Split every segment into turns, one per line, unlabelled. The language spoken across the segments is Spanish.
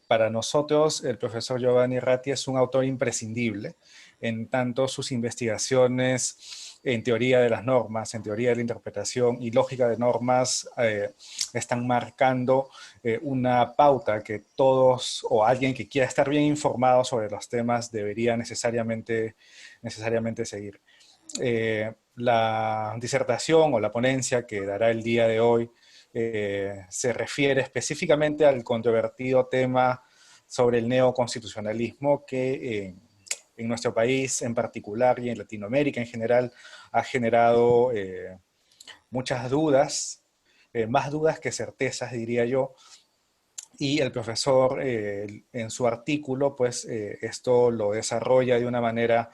Para nosotros, el profesor Giovanni Ratti es un autor imprescindible, en tanto sus investigaciones en teoría de las normas, en teoría de la interpretación y lógica de normas están marcando una pauta que todos o alguien que quiera estar bien informado sobre los temas debería necesariamente seguir. La disertación o la ponencia que dará el día de hoy se refiere específicamente al controvertido tema sobre el neoconstitucionalismo que en nuestro país en particular y en Latinoamérica en general ha generado muchas dudas, más dudas que certezas diría yo, y el profesor en su artículo pues esto lo desarrolla de una manera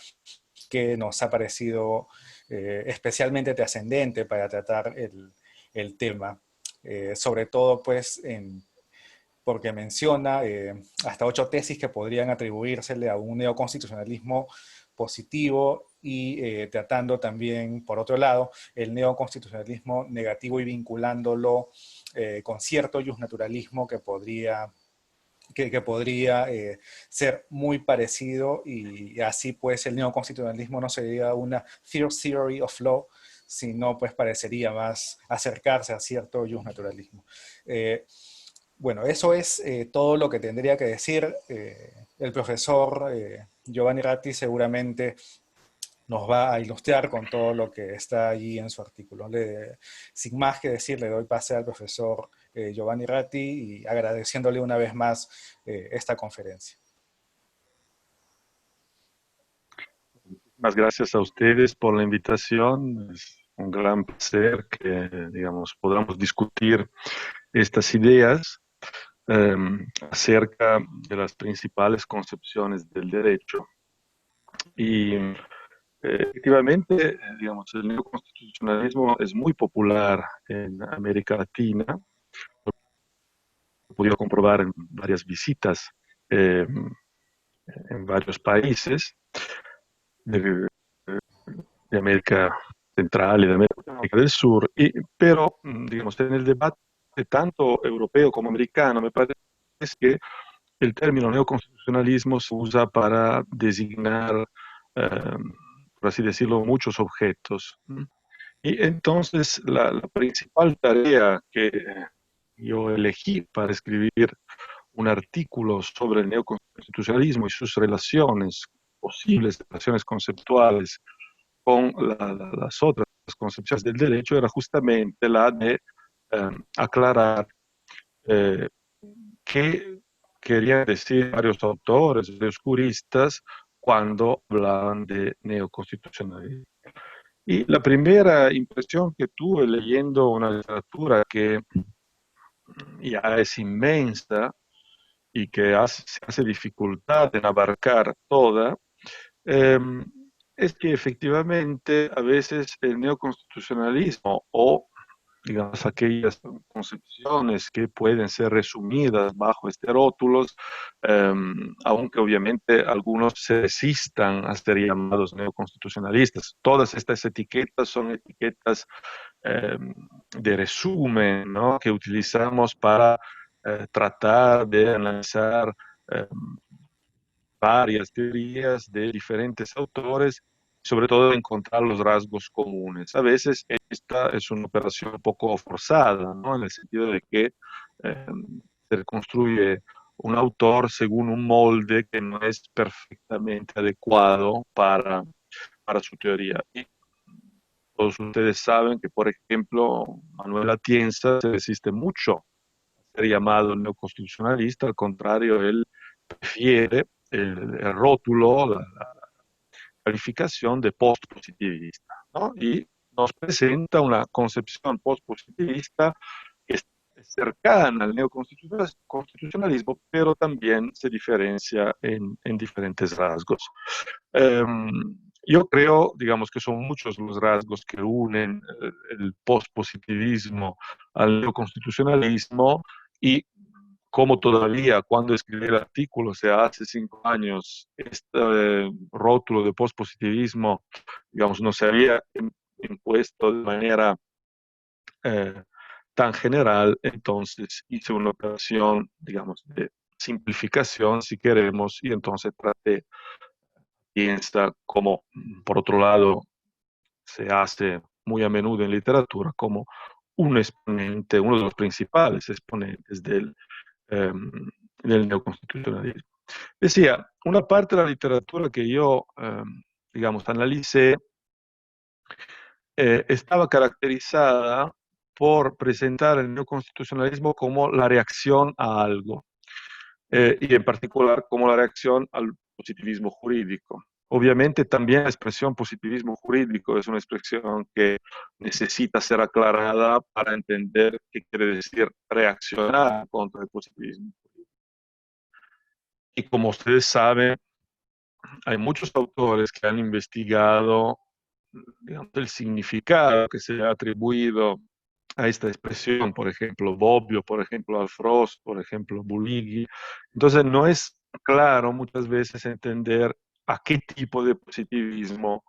que nos ha parecido especialmente trascendente para tratar el tema. Sobre todo pues porque menciona hasta 8 tesis que podrían atribuírsele a un neoconstitucionalismo positivo y tratando también, por otro lado, el neoconstitucionalismo negativo y vinculándolo con cierto justnaturalismo que podría ser muy parecido y así pues el neoconstitucionalismo no sería una theory of law, sino pues parecería más acercarse a cierto justnaturalismo. Bueno, eso es todo lo que tendría que decir. El profesor Giovanni Ratti seguramente nos va a ilustrar con todo lo que está allí en su artículo. Sin más que decir, le doy pase al profesor Giovanni Ratti y agradeciéndole una vez más esta conferencia.
Muchas gracias a ustedes por la invitación. Es un gran placer que, digamos, podamos discutir estas ideas eh, acerca de las principales concepciones del derecho. Y efectivamente, digamos, el neoconstitucionalismo es muy popular en América Latina. He podido comprobar en varias visitas eh, en varios países de, de América Central y de América del Sur, pero, digamos, en el debate tanto europeo como americano, me parece que el término neoconstitucionalismo se usa para designar, eh, por así decirlo, muchos objetos. Y entonces la principal tarea que yo elegí para escribir un artículo sobre el neoconstitucionalismo y sus relaciones, posibles relaciones conceptuales con las otras concepciones del derecho, era justamente la de aclarar eh, qué querían decir varios autores, varios juristas, cuando hablaban de neoconstitucionalismo. Y la primera impresión que tuve leyendo una literatura que ya es inmensa y que se hace dificultad en abarcar toda, eh, es que efectivamente a veces el neoconstitucionalismo o digamos, aquellas concepciones que pueden ser resumidas bajo este rótulo, eh, aunque obviamente algunos se resistan a ser llamados neoconstitucionalistas. Todas estas etiquetas son etiquetas eh, de resumen, ¿no?, que utilizamos para tratar de analizar eh, varias teorías de diferentes autores, sobre todo encontrar los rasgos comunes. A veces esta es una operación un poco forzada, ¿no?, en el sentido de que eh, se construye un autor según un molde que no es perfectamente adecuado para su teoría. Y todos ustedes saben que, por ejemplo, Manuel Atienza se resiste mucho a ser llamado neoconstitucionalista, al contrario, él prefiere el rótulo, la calificación de postpositivista, ¿no? Y nos presenta una concepción postpositivista que es cercana al neoconstitucionalismo, pero también se diferencia en diferentes rasgos. Yo creo, digamos, que son muchos los rasgos que unen el postpositivismo al neoconstitucionalismo y como todavía cuando escribí el artículo, o sea, hace 5 años, este rótulo de pospositivismo, digamos, no se había impuesto de manera eh, tan general, entonces hice una operación, digamos, de simplificación, si queremos, y entonces piensa como, por otro lado, se hace muy a menudo en literatura, como un exponente, uno de los principales exponentes eh, del neoconstitucionalismo. Decía, una parte de la literatura que yo, digamos, analicé, estaba caracterizada por presentar el neoconstitucionalismo como la reacción a algo, y en particular como la reacción al positivismo jurídico. Obviamente también la expresión positivismo jurídico es una expresión que necesita ser aclarada para entender qué quiere decir reaccionar contra el positivismo. Y como ustedes saben, hay muchos autores que han investigado, digamos, el significado que se ha atribuido a esta expresión, por ejemplo, Bobbio, por ejemplo, Alfros, por ejemplo, Buligui. Entonces, no es claro muchas veces entender a qué tipo de positivismo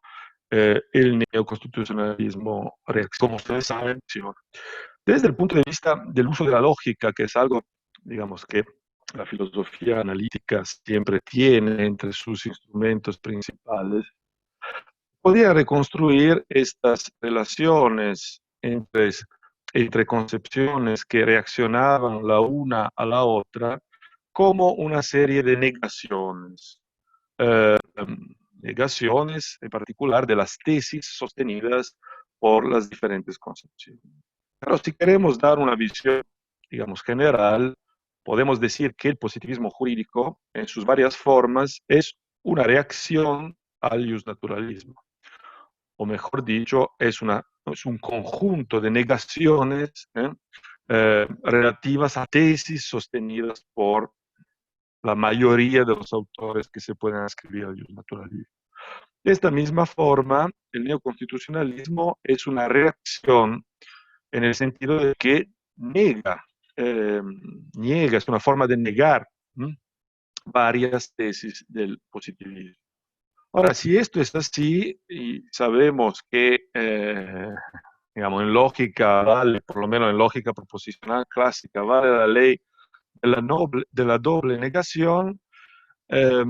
el neoconstitucionalismo reacciona. Como ustedes saben, desde el punto de vista del uso de la lógica, que es algo, digamos, que la filosofía analítica siempre tiene entre sus instrumentos principales, podía reconstruir estas relaciones entre concepciones que reaccionaban la una a la otra como una serie de negaciones. Eh, Negaciones en particular de las tesis sostenidas por las diferentes concepciones. Pero si queremos dar una visión, digamos, general, podemos decir que el positivismo jurídico, en sus varias formas, es una reacción al justnaturalismo, o mejor dicho, es un conjunto de negaciones relativas a tesis sostenidas por la mayoría de los autores que se pueden escribir al justnaturalismo. De esta misma forma, el neoconstitucionalismo es una reacción en el sentido de que niega, eh, niega, es una forma de negar varias tesis del positivismo. Ahora, si esto es así, y sabemos que, digamos, en lógica vale, por lo menos en lógica proposicional clásica, vale la ley de la doble negación, eh,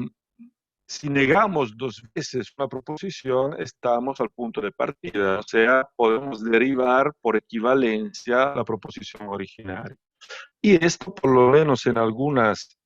si negamos dos veces una proposición, estamos al punto de partida, o sea, podemos derivar por equivalencia la proposición originaria. Y esto, por lo menos en algunas,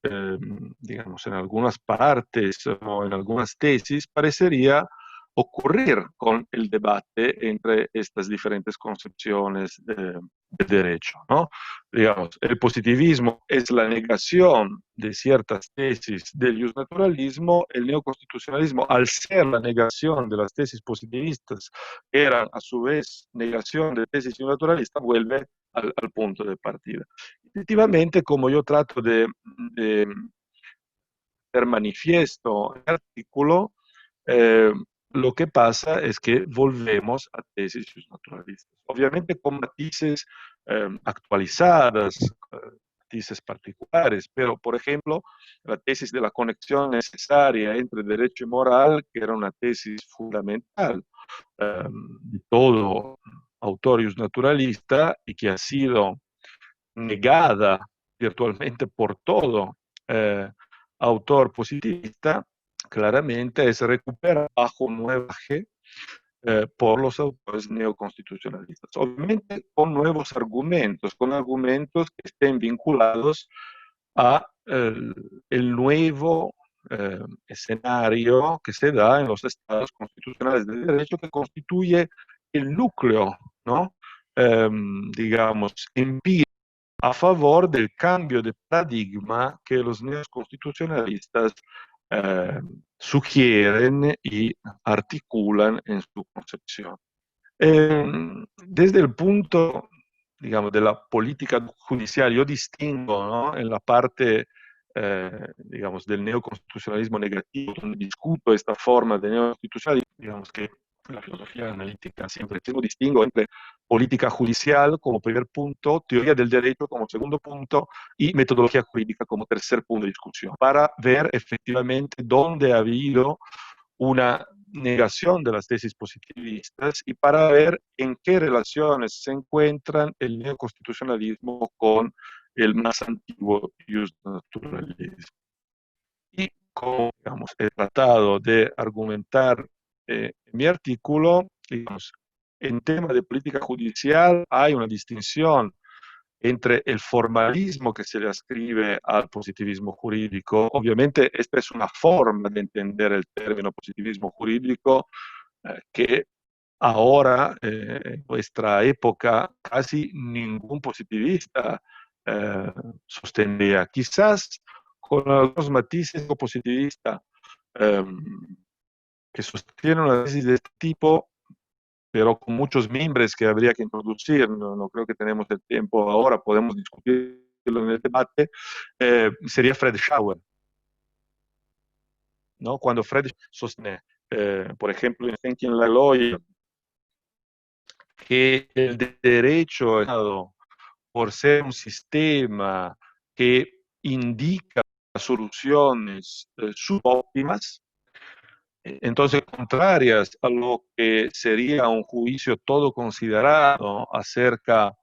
digamos, en algunas partes o en algunas tesis, parecería ocurrir con el debate entre estas diferentes concepciones de derecho, ¿no? Digamos, el positivismo es la negación de ciertas tesis del justnaturalismo, el neoconstitucionalismo, al ser la negación de las tesis positivistas, que eran a su vez negación de tesis justnaturalistas, vuelve al punto de partida. Efectivamente, como yo trato de hacer manifiesto en el artículo, eh, lo que pasa es que volvemos a tesis naturalistas. Obviamente con matices actualizadas, matices particulares, pero por ejemplo, la tesis de la conexión necesaria entre derecho y moral, que era una tesis fundamental de todo autor naturalista y que ha sido negada virtualmente por todo eh, autor positivista, claramente es recuperada bajo un nuevaje por los autores neoconstitucionalistas. Obviamente con nuevos argumentos, con argumentos que estén vinculados a el nuevo escenario que se da en los estados constitucionales de derecho que constituye el núcleo, ¿no? Digamos, empírico a favor del cambio de paradigma que los neoconstitucionalistas eh, sugieren y articulan en su concepción. Desde el punto, digamos, de la política judicial, yo distingo, ¿no?, en la parte, digamos, del neoconstitucionalismo negativo, donde discuto esta forma de neoconstitucionalismo, digamos que la filosofía analítica siempre distingo entre política judicial como primer punto, teoría del derecho como segundo punto y metodología jurídica como tercer punto de discusión, para ver efectivamente dónde ha habido una negación de las tesis positivistas y para ver en qué relaciones se encuentran el neoconstitucionalismo con el más antiguo Ius Naturalis. Y como, digamos, he tratado de argumentar en mi artículo, digamos, en tema de política judicial hay una distinción entre el formalismo que se le ascribe al positivismo jurídico. Obviamente, esta es una forma de entender el término positivismo jurídico que ahora, en nuestra época, casi ningún positivista sostendría. Quizás con algunos matices como positivista eh, que sostiene una tesis de este tipo, pero con muchos mimbres que habría que introducir. No creo que tenemos el tiempo ahora, podemos discutirlo en el debate. Sería Fred Schauer, ¿no? Cuando Fred sostiene, por ejemplo, en Thinking Like a Lawyer, que el derecho, por ser un sistema que indica soluciones subóptimas, entonces contrarias a lo que sería un juicio todo considerado acerca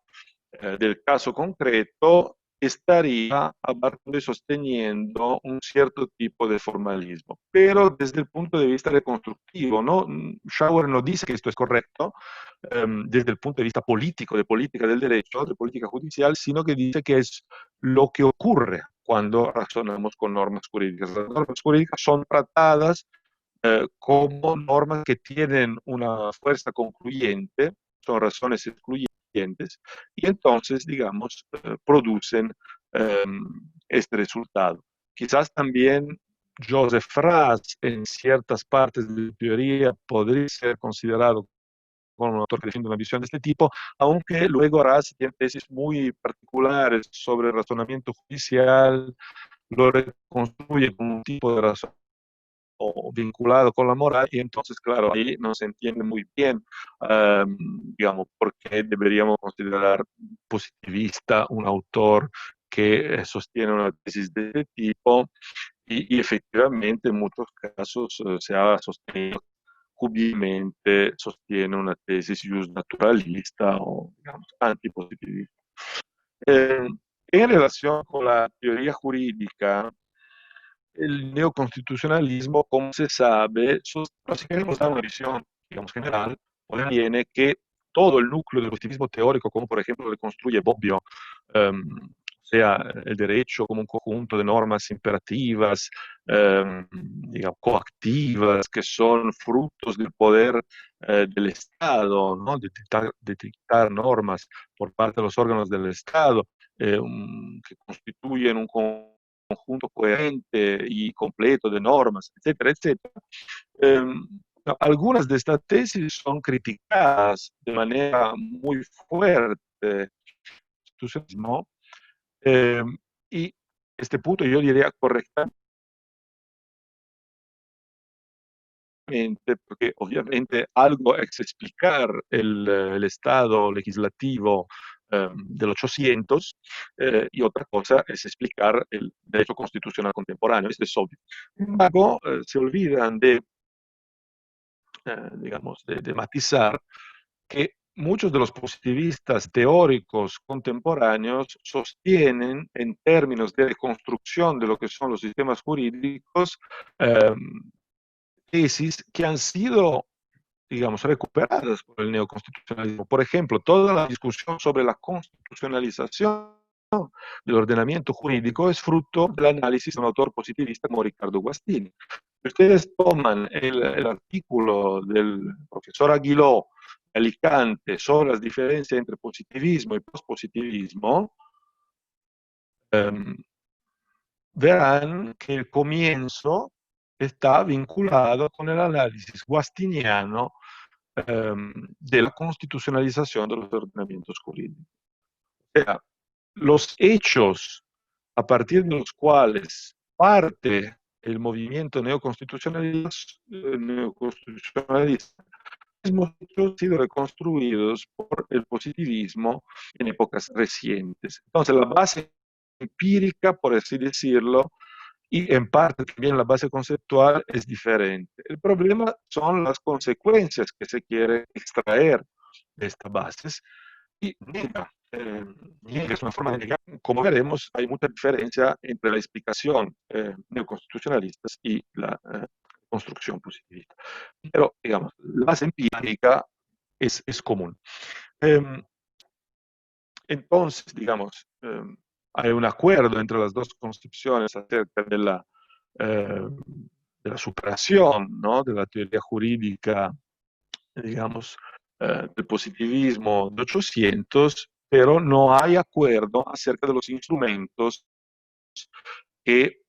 del caso concreto, estaría abarcando y sosteniendo un cierto tipo de formalismo, pero desde el punto de vista reconstructivo, ¿no? Schauer no dice que esto es correcto desde el punto de vista político, de política del derecho, de política judicial, sino que dice que es lo que ocurre cuando razonamos con normas jurídicas. Las normas jurídicas son tratadas como normas que tienen una fuerza concluyente, son razones excluyentes, y entonces, digamos, producen eh, este resultado. Quizás también Joseph Raz, en ciertas partes de la teoría, podría ser considerado como un autor que defiende una visión de este tipo, aunque luego Raz tiene tesis muy particulares sobre el razonamiento judicial, lo reconstruye como un tipo de razón o vinculado con la moral, y entonces, claro, ahí no se entiende muy bien, digamos, por qué deberíamos considerar positivista un autor que sostiene una tesis de este tipo, y efectivamente en muchos casos se ha sostenido cubiertamente sostiene una tesis just naturalista o, digamos, antipositivista. Eh, en relación con la teoría jurídica, el neoconstitucionalismo, como se sabe, si queremos dar una visión, digamos, general, tiene que todo el núcleo del positivismo teórico, como por ejemplo le construye Bobbio, sea el derecho como un conjunto de normas imperativas, digamos, coactivas, que son frutos del poder del Estado, ¿no? De dictar normas por parte de los órganos del Estado, que constituyen un conjunto coherente y completo de normas, etcétera, etcétera. Eh, Algunas de estas tesis son criticadas de manera muy fuerte, institucionalismo, eh, y este punto yo diría correctamente, porque obviamente algo es explicar el estado legislativo del 800 y otra cosa es explicar el derecho constitucional contemporáneo, esto es obvio. Sin embargo, se olvidan digamos, de matizar que muchos de los positivistas teóricos contemporáneos sostienen en términos de construcción de lo que son los sistemas jurídicos eh, tesis que han sido, digamos, recuperadas por el neoconstitucionalismo. Por ejemplo, toda la discusión sobre la constitucionalización del ordenamiento jurídico es fruto del análisis de un autor positivista como Ricardo Guastini. Si ustedes toman el artículo del profesor Aguiló Alicante sobre las diferencias entre positivismo y pospositivismo, eh, verán que el comienzo está vinculado con el análisis guastiniano de la constitucionalización de los ordenamientos jurídicos. O sea, los hechos a partir de los cuales parte el movimiento neoconstitucionalista mismos hechos han sido reconstruidos por el positivismo en épocas recientes. Entonces, la base empírica, por así decirlo, y en parte también la base conceptual es diferente. El problema son las consecuencias que se quiere extraer de estas bases, y niega, es una forma de negar. Como veremos, hay mucha diferencia entre la explicación neoconstitucionalista y la construcción positivista. Pero, digamos, la base empírica es común. Eh, entonces, digamos, hay un acuerdo entre las dos concepciones acerca eh, de la superación, ¿no?, de la teoría jurídica, digamos, del positivismo de 800, pero no hay acuerdo acerca de los instrumentos que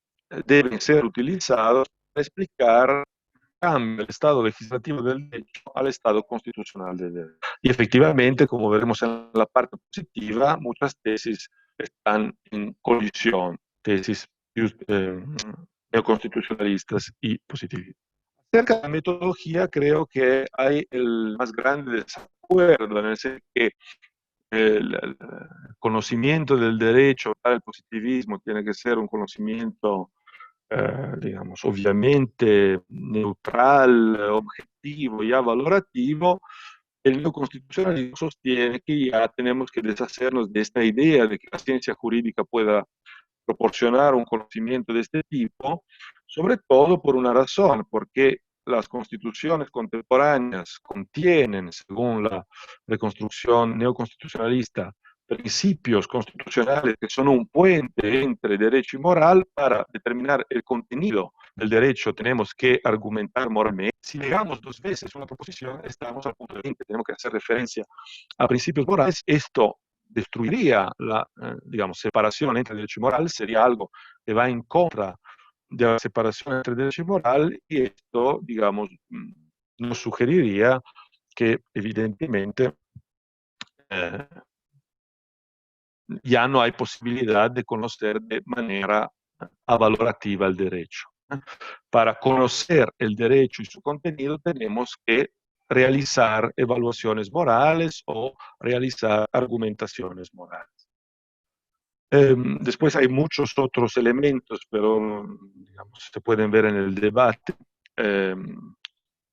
deben ser utilizados para explicar cambio del estado legislativo del derecho al estado constitucional del derecho. Y efectivamente, como veremos en la parte positiva, muchas tesis están en colisión, tesis neoconstitucionalistas y positivistas. Acerca de la metodología, creo que hay el más grande desacuerdo en el sentido que el conocimiento del derecho para el positivismo tiene que ser un conocimiento, digamos, obviamente neutral, objetivo y valorativo. El neoconstitucionalismo sostiene que ya tenemos que deshacernos de esta idea de que la ciencia jurídica pueda proporcionar un conocimiento de este tipo, sobre todo por una razón, porque las constituciones contemporáneas contienen, según la reconstrucción neoconstitucionalista, principios constitucionales que son un puente entre derecho y moral. Para determinar el contenido del derecho tenemos que argumentar moralmente. Si negamos dos veces una proposición, estamos al punto de vista, tenemos que hacer referencia a principios morales. Esto destruiría la, digamos, separación entre derecho y moral, sería algo que va en contra de la separación entre derecho y moral, y esto, digamos, nos sugeriría que evidentemente eh, ya no hay posibilidad de conocer de manera valorativa el derecho. Para conocer el derecho y su contenido tenemos que realizar evaluaciones morales o realizar argumentaciones morales. Después hay muchos otros elementos, pero digamos, se pueden ver en el debate. Eh,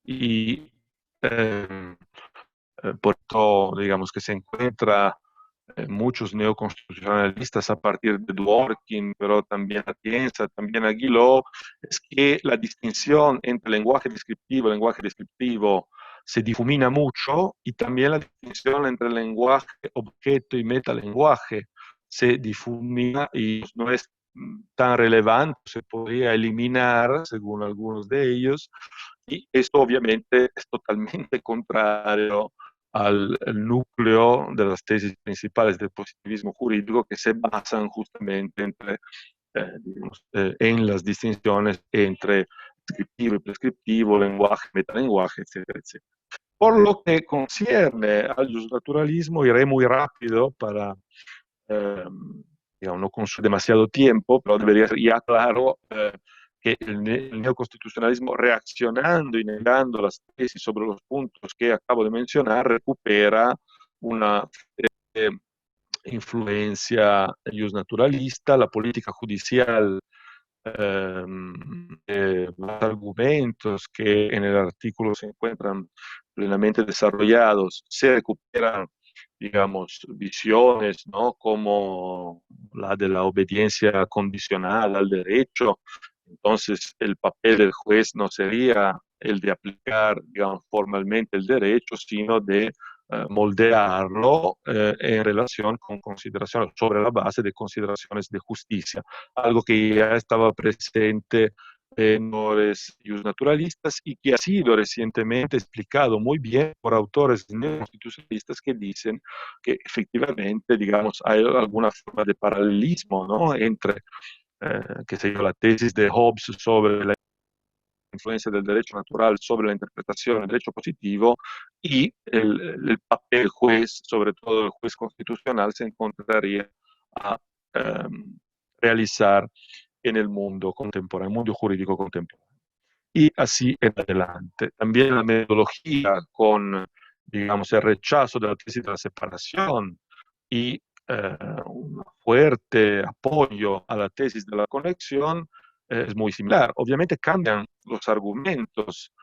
y eh, por eso, digamos, que se encuentra muchos neoconstitucionalistas a partir de Dworkin, pero también Atienza, también Aguiló, es que la distinción entre lenguaje descriptivo se difumina mucho, y también la distinción entre lenguaje objeto y metalenguaje se difumina y no es tan relevante, se podría eliminar según algunos de ellos, y esto obviamente es totalmente contrario al núcleo de las tesis principales del positivismo jurídico, que se basan justamente digamos, en las distinciones entre descriptivo y prescriptivo, lenguaje, metalenguaje, etcétera, etcétera. Por lo que concierne al naturalismo, iré muy rápido para, eh, digamos, no consumir demasiado tiempo, pero debería ser ya claro que el neoconstitucionalismo, reaccionando y negando las tesis sobre los puntos que acabo de mencionar, recupera una eh, influencia naturalista, la política judicial, los argumentos que en el artículo se encuentran plenamente desarrollados, se recuperan, digamos, visiones, ¿no?, como la de la obediencia condicional al derecho. Entonces, el papel del juez no sería el de aplicar, digamos, formalmente el derecho, sino de moldearlo en relación con consideraciones, sobre la base de consideraciones de justicia, algo que ya estaba presente en los naturalistas y que ha sido recientemente explicado muy bien por autores constitucionalistas que dicen que efectivamente, digamos, hay alguna forma de paralelismo, ¿no?, entre, qué sé yo, la tesis de Hobbes sobre la influencia del derecho natural sobre la interpretación del derecho positivo y el papel juez, sobre todo el juez constitucional, se encontraría a realizar en el mundo contemporáneo, el mundo jurídico contemporáneo. Y así en adelante. También la metodología con, digamos, el rechazo de la tesis de la separación y un fuerte apoyo a la tesis de la conexión es muy similar. Obviamente cambian los argumentos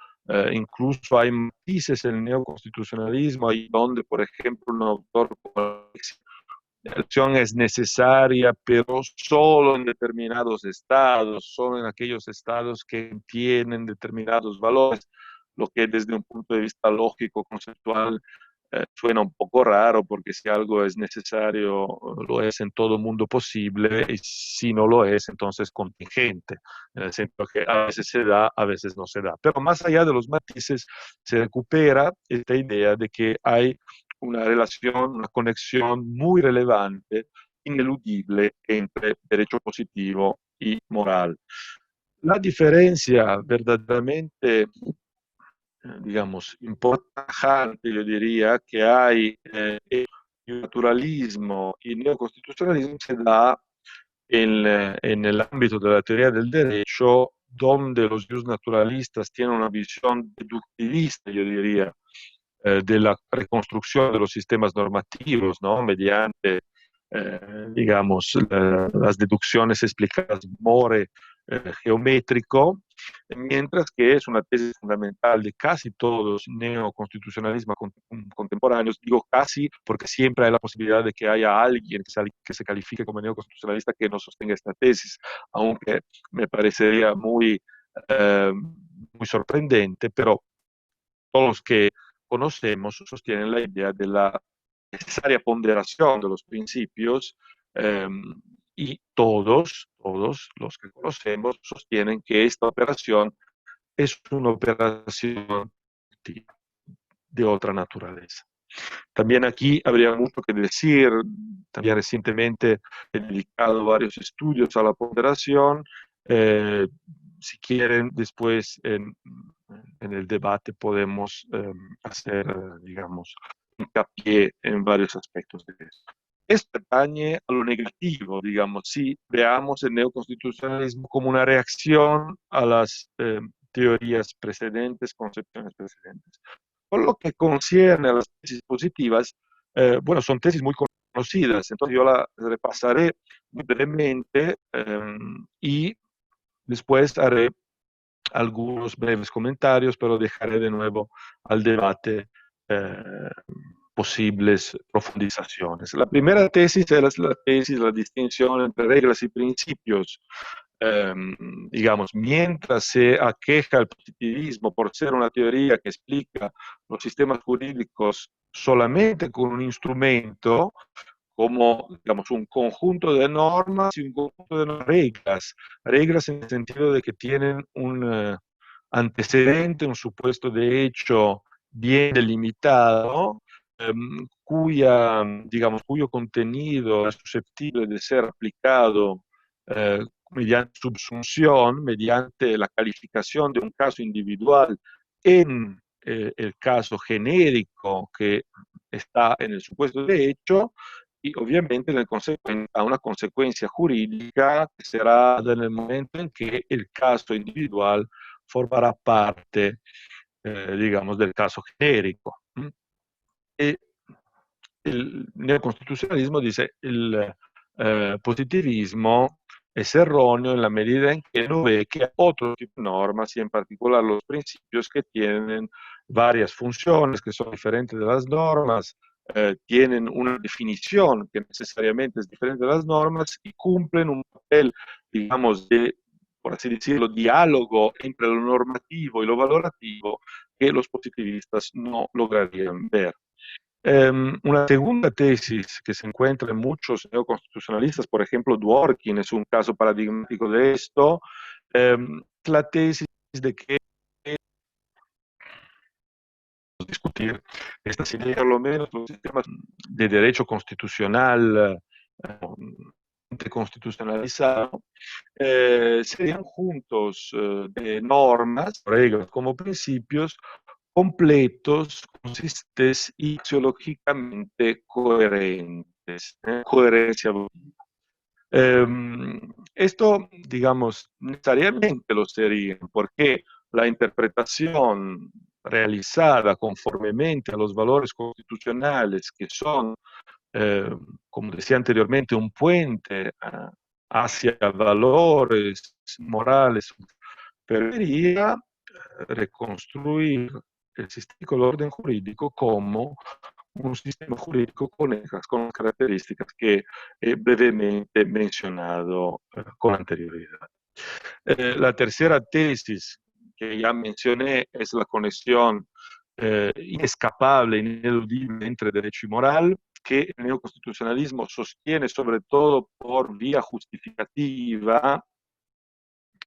incluso hay matices en el neoconstitucionalismo, ahí donde, por ejemplo, un autor como la elección es necesaria, pero solo en determinados estados, solo en aquellos estados que tienen determinados valores, lo que desde un punto de vista lógico, conceptual, suena un poco raro, porque si algo es necesario, lo es en todo mundo posible, y si no lo es, entonces contingente, en el sentido que a veces se da, a veces no se da. Pero más allá de los matices, se recupera esta idea de que hay una relación, una conexión muy relevante, ineludible entre derecho positivo y moral. La diferencia verdaderamente, digamos, importante, yo diría, que hay el naturalismo y el neoconstitucionalismo se da en el ámbito de la teoría del derecho, donde los naturalistas tienen una visión deductivista, yo diría, de la reconstrucción de los sistemas normativos, ¿no? Mediante, digamos, las deducciones explicadas more geométrico, mientras que es una tesis fundamental de casi todos los neoconstitucionalismos contemporáneos. Digo casi porque siempre hay la posibilidad de que haya alguien que se califique como neoconstitucionalista que no sostenga esta tesis, aunque me parecería muy sorprendente, pero todos los que conocemos sostienen la idea de la necesaria ponderación de los principios, eh, y todos los que conocemos sostienen que esta operación es una operación de otra naturaleza. También aquí habría mucho que decir. También recientemente he dedicado varios estudios a la ponderación. Eh, si quieren, después en el debate podemos hacer, digamos, hincapié en varios aspectos de eso. Esto atañe a lo negativo, digamos, si veamos el neoconstitucionalismo como una reacción a las teorías precedentes, concepciones precedentes. Por lo que concierne a las tesis positivas, bueno, son tesis muy conocidas, entonces yo las repasaré muy brevemente, y después haré algunos breves comentarios, pero dejaré de nuevo al debate eh, posibles profundizaciones. La primera tesis es la tesis, la distinción entre reglas y principios. Eh, digamos, mientras se aqueja el positivismo por ser una teoría que explica los sistemas jurídicos solamente con un instrumento, como, digamos, un conjunto de normas y un conjunto de reglas. Reglas en el sentido de que tienen un antecedente, un supuesto de hecho bien delimitado, digamos, cuyo contenido es susceptible de ser aplicado mediante subsunción, mediante la calificación de un caso individual en el caso genérico que está en el supuesto de hecho, y obviamente a una consecuencia jurídica que será en el momento en que el caso individual formará parte, digamos, del caso genérico. Y el neoconstitucionalismo dice el positivismo es erróneo en la medida en que no ve que hay otro tipo de normas y en particular los principios que tienen varias funciones que son diferentes de las normas, tienen una definición que necesariamente es diferente de las normas y cumplen un papel, digamos, de, por así decirlo, diálogo entre lo normativo y lo valorativo que los positivistas no lograrían ver. Una segunda tesis que se encuentra en muchos neoconstitucionalistas, por ejemplo, Dworkin es un caso paradigmático de esto, la tesis de que discutir estas ideas, por lo menos los sistemas de derecho constitucional constitucionalizado, serían juntos de normas, reglas como principios completos, consistentes y axiológicamente coherentes. Coherencia. Esto, digamos, necesariamente lo sería, porque la interpretación realizada conformemente a los valores constitucionales, que son, eh, como decía anteriormente, un puente hacia valores morales, perdería reconstruir el sistema del orden jurídico como un sistema jurídico con las características que he brevemente mencionado con anterioridad. La tercera tesis que ya mencioné es la conexión inescapable, ineludible entre derecho y moral, que el neoconstitucionalismo sostiene sobre todo por vía justificativa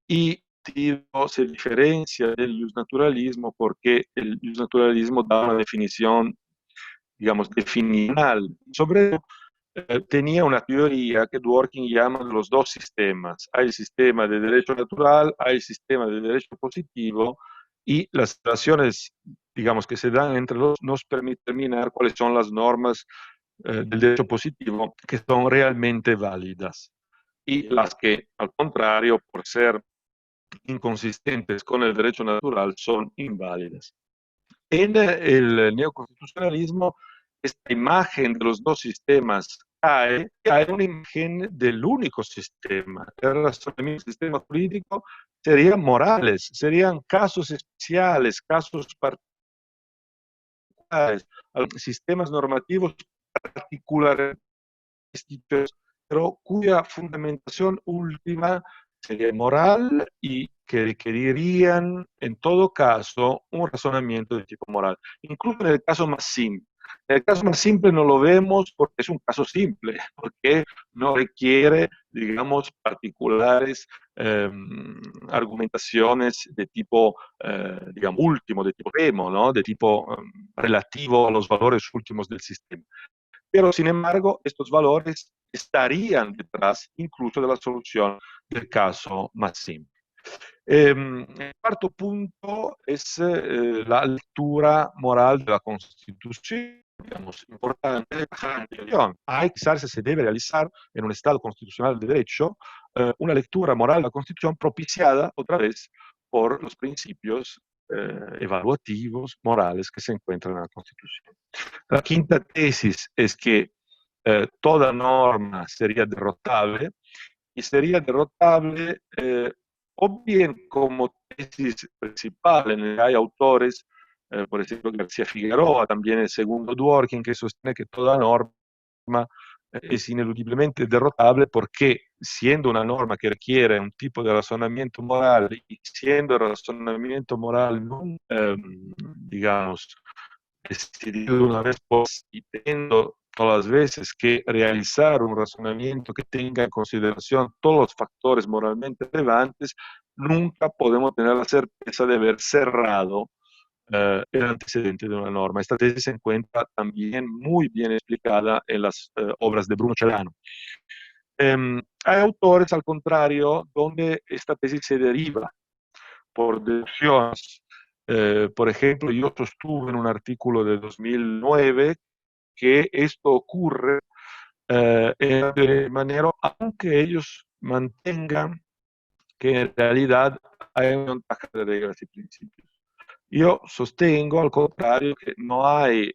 y se diferencia del justnaturalismo porque el justnaturalismo da una definición, digamos, definicional. Sobre eso, tenía una teoría que Dworkin llama los dos sistemas. Hay el sistema de derecho natural, hay el sistema de derecho positivo, y las relaciones, digamos, que se dan entre los nos permiten determinar cuáles son las normas del derecho positivo que son realmente válidas y las que, al contrario, por ser inconsistentes con el derecho natural, son inválidas. En el neoconstitucionalismo, esta imagen de los dos sistemas cae una imagen del único sistema. El razonamiento del sistema jurídico serían morales, serían casos especiales, casos particulares, sistemas normativos particulares, pero cuya fundamentación última sería moral y que requerirían, en todo caso, un razonamiento de tipo moral. Incluso en el caso más simple. En el caso más simple no lo vemos porque es un caso simple, porque no requiere, digamos, particulares argumentaciones de tipo, digamos, último, de tipo remo, ¿no? De tipo relativo a los valores últimos del sistema. Pero, sin embargo, estos valores estarían detrás incluso de la solución del caso más simple. El cuarto punto es la lectura moral de la Constitución, digamos, importante. Hay quizás se debe realizar en un Estado constitucional de derecho una lectura moral de la Constitución propiciada otra vez por los principios evaluativos, morales que se encuentran en la Constitución. La quinta tesis es que toda norma sería derrotable y sería derrotable o bien como tesis principal, en el que hay autores, por ejemplo García Figueroa, también el segundo Dworkin, que sostiene que toda norma es ineludiblemente derrotable porque siendo una norma que requiere un tipo de razonamiento moral y siendo el razonamiento moral no, digamos, decidido una vez por y teniendo todas las veces que realizar un razonamiento que tenga en consideración todos los factores moralmente relevantes, nunca podemos tener la certeza de haber cerrado el antecedente de una norma. Esta tesis se encuentra también muy bien explicada en las obras de Bruno Celano. Hay autores, al contrario, donde esta tesis se deriva por deducciones. Por ejemplo, yo sostuve en un artículo de 2009 que esto ocurre de manera, aunque ellos mantengan que en realidad hay una ventaja de reglas y principios. Yo sostengo, al contrario, que no hay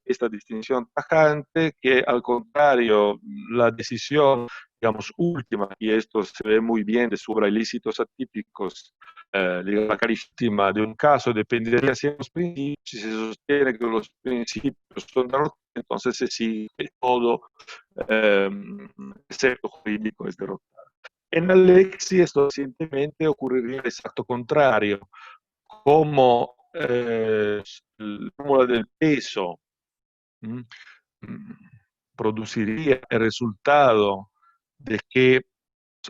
esta distinción tajante, que al contrario, la decisión, digamos, última, y esto se ve muy bien de sobre ilícitos atípicos, la carísima de un caso dependería si los principios, si se sostiene que los principios son derrotados, entonces se sigue todo, excepto jurídico, es derrotado. En Alexi esto recientemente ocurriría el exacto contrario, como la fórmula del peso ¿m? Produciría el resultado de que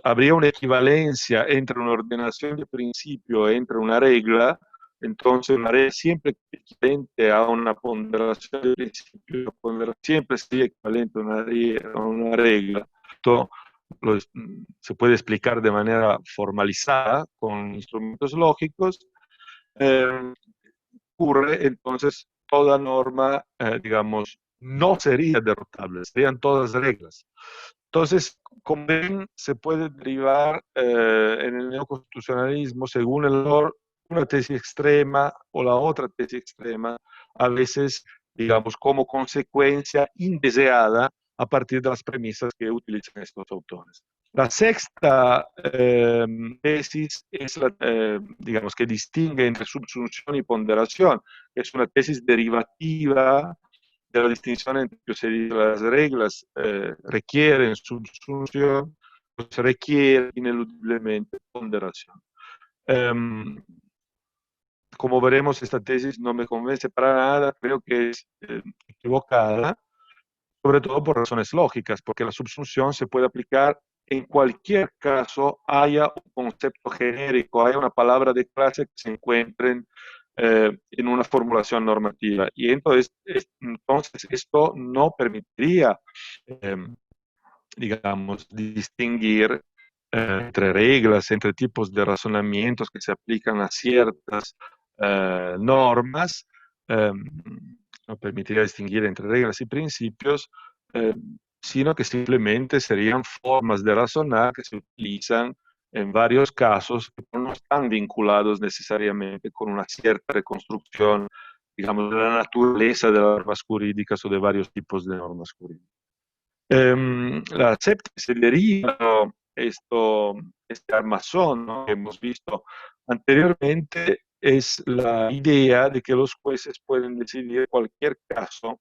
habría una equivalencia entre una ordenación de principio e entre una regla, entonces una regla siempre equivalente a una ponderación de principio, siempre sería equivalente a una regla. Esto se puede explicar de manera formalizada con instrumentos lógicos. Ocurre, entonces toda norma, digamos, no sería derrotable, serían todas reglas. Entonces, como ven, se puede derivar en el neoconstitucionalismo según una tesis extrema o la otra tesis extrema, a veces, digamos, como consecuencia indeseada a partir de las premisas que utilizan estos autores. La sexta tesis es la, digamos, que distingue entre subsunción y ponderación, que es una tesis derivativa de la distinción entre que se dice las reglas requieren subsunción, pues requiere ineludiblemente ponderación. Como veremos, esta tesis no me convence para nada, creo que es equivocada, sobre todo por razones lógicas, porque la subsunción se puede aplicar en cualquier caso, haya un concepto genérico, haya una palabra de clase que se encuentren en una formulación normativa. Y entonces esto no permitiría, eh, digamos, distinguir entre reglas, entre tipos de razonamientos que se aplican a ciertas normas, eh, no permitiría distinguir entre reglas y principios, eh, sino que simplemente serían formas de razonar que se utilizan en varios casos que no están vinculados necesariamente con una cierta reconstrucción, digamos, de la naturaleza de las normas jurídicas o de varios tipos de normas jurídicas. La séptima se deriva este armazón, ¿no?, que hemos visto anteriormente, es la idea de que los jueces pueden decidir cualquier caso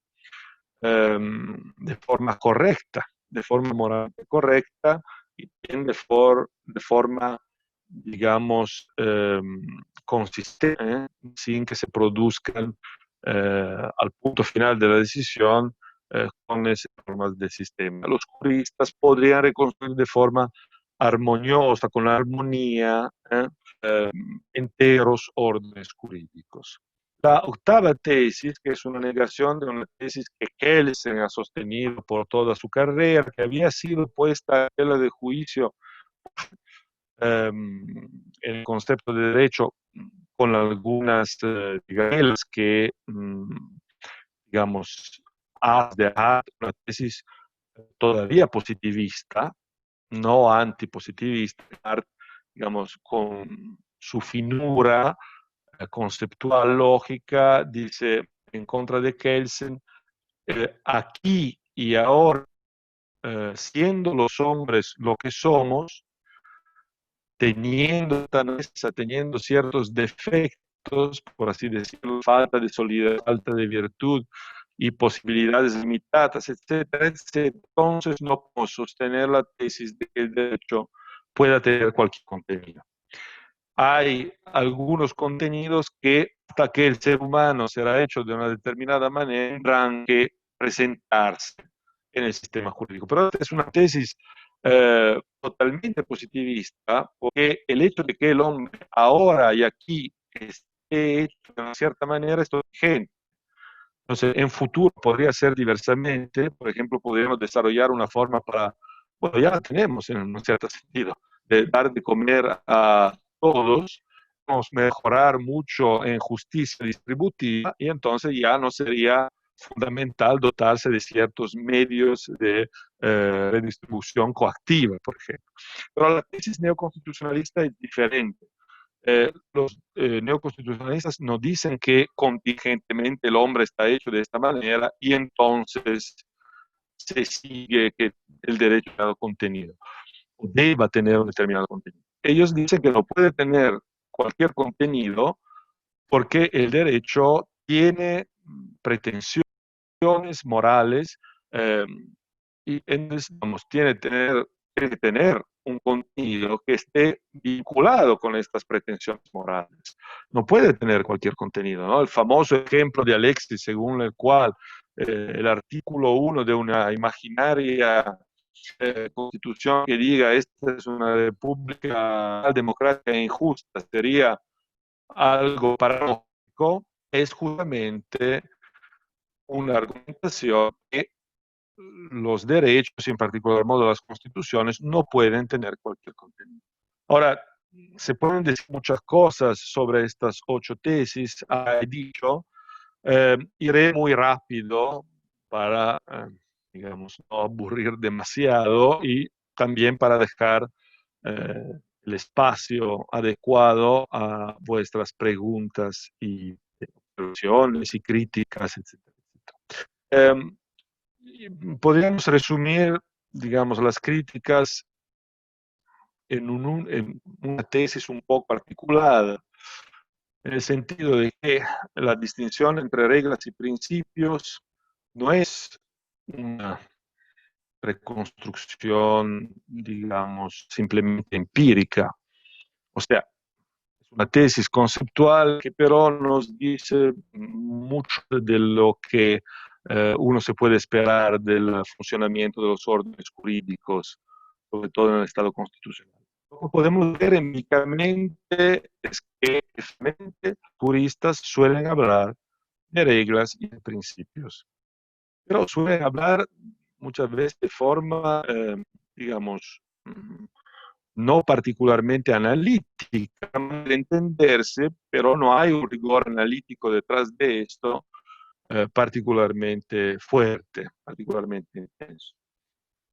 de forma correcta, de forma moralmente correcta y bien de forma, digamos, consistente, sin que se produzcan al punto final de la decisión con esas formas del sistema. Los juristas podrían reconstruir de forma armoniosa, con armonía, enteros órdenes jurídicos. La octava tesis, que es una negación de una tesis que Kelsen ha sostenido por toda su carrera, que había sido puesta a tela de juicio en el concepto de derecho con algunas reglas que, digamos, de una tesis todavía positivista, no antipositivista, digamos, con su finura conceptual, lógica, dice en contra de Kelsen, aquí y ahora, siendo los hombres lo que somos, teniendo ciertos defectos, por así decirlo, falta de solidaridad, falta de virtud y posibilidades limitadas, etcétera, etcétera, entonces no podemos sostener la tesis de que el derecho pueda tener cualquier contenido. Hay algunos contenidos que, hasta que el ser humano será hecho de una determinada manera, tendrán que presentarse en el sistema jurídico. Pero esta es una tesis totalmente positivista, porque el hecho de que el hombre ahora y aquí esté hecho de una cierta manera es vigente. Entonces, en futuro podría ser diversamente. Por ejemplo, podríamos desarrollar una forma para, bueno, ya la tenemos en un cierto sentido, de dar de comer a todos, vamos a mejorar mucho en justicia distributiva y entonces ya no sería fundamental dotarse de ciertos medios de redistribución coactiva, por ejemplo. Pero la tesis neoconstitucionalista es diferente. Los neoconstitucionalistas nos dicen que contingentemente el hombre está hecho de esta manera y entonces se sigue que el derecho ha contenido o deba tener un determinado contenido. Ellos dicen que no puede tener cualquier contenido porque el derecho tiene pretensiones morales eh, y entonces, vamos, tiene que tener un contenido que esté vinculado con estas pretensiones morales. No puede tener cualquier contenido, ¿no? El famoso ejemplo de Alexis, según el cual el artículo 1 de una imaginaria constitución que diga esta es una república democrática e injusta, sería algo paradójico, es justamente una argumentación que los derechos, y en particular modo las constituciones, no pueden tener cualquier contenido. Ahora, se pueden decir muchas cosas sobre estas 8 tesis, he dicho, iré muy rápido para, digamos, no aburrir demasiado y también para dejar el espacio adecuado a vuestras preguntas y observaciones y críticas, etcétera, etcétera. Y podríamos resumir, digamos, las críticas en una tesis un poco articulada, en el sentido de que la distinción entre reglas y principios no es una reconstrucción, digamos, simplemente empírica. O sea, es una tesis conceptual que pero nos dice mucho de lo que uno se puede esperar del funcionamiento de los órdenes jurídicos, sobre todo en el Estado constitucional. Lo que podemos ver empíricamente es que efectivamente juristas suelen hablar de reglas y de principios, pero suelen hablar muchas veces de forma, digamos, no particularmente analítica, de entenderse, pero no hay un rigor analítico detrás de esto particularmente fuerte, particularmente intenso.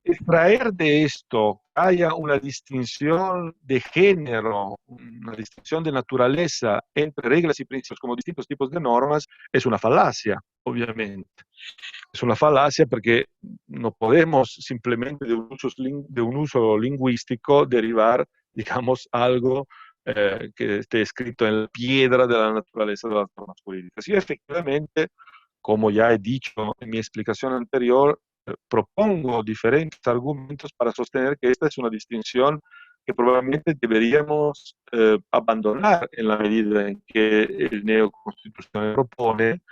Extraer de esto haya una distinción de género, una distinción de naturaleza entre reglas y principios como distintos tipos de normas, es una falacia, obviamente. Es una falacia porque no podemos simplemente de un uso lingüístico derivar, digamos, algo que esté escrito en la piedra de la naturaleza de las normas jurídicas. Y efectivamente, como ya he dicho en mi explicación anterior, propongo diferentes argumentos para sostener que esta es una distinción que probablemente deberíamos abandonar en la medida en que el neoconstitucional propone,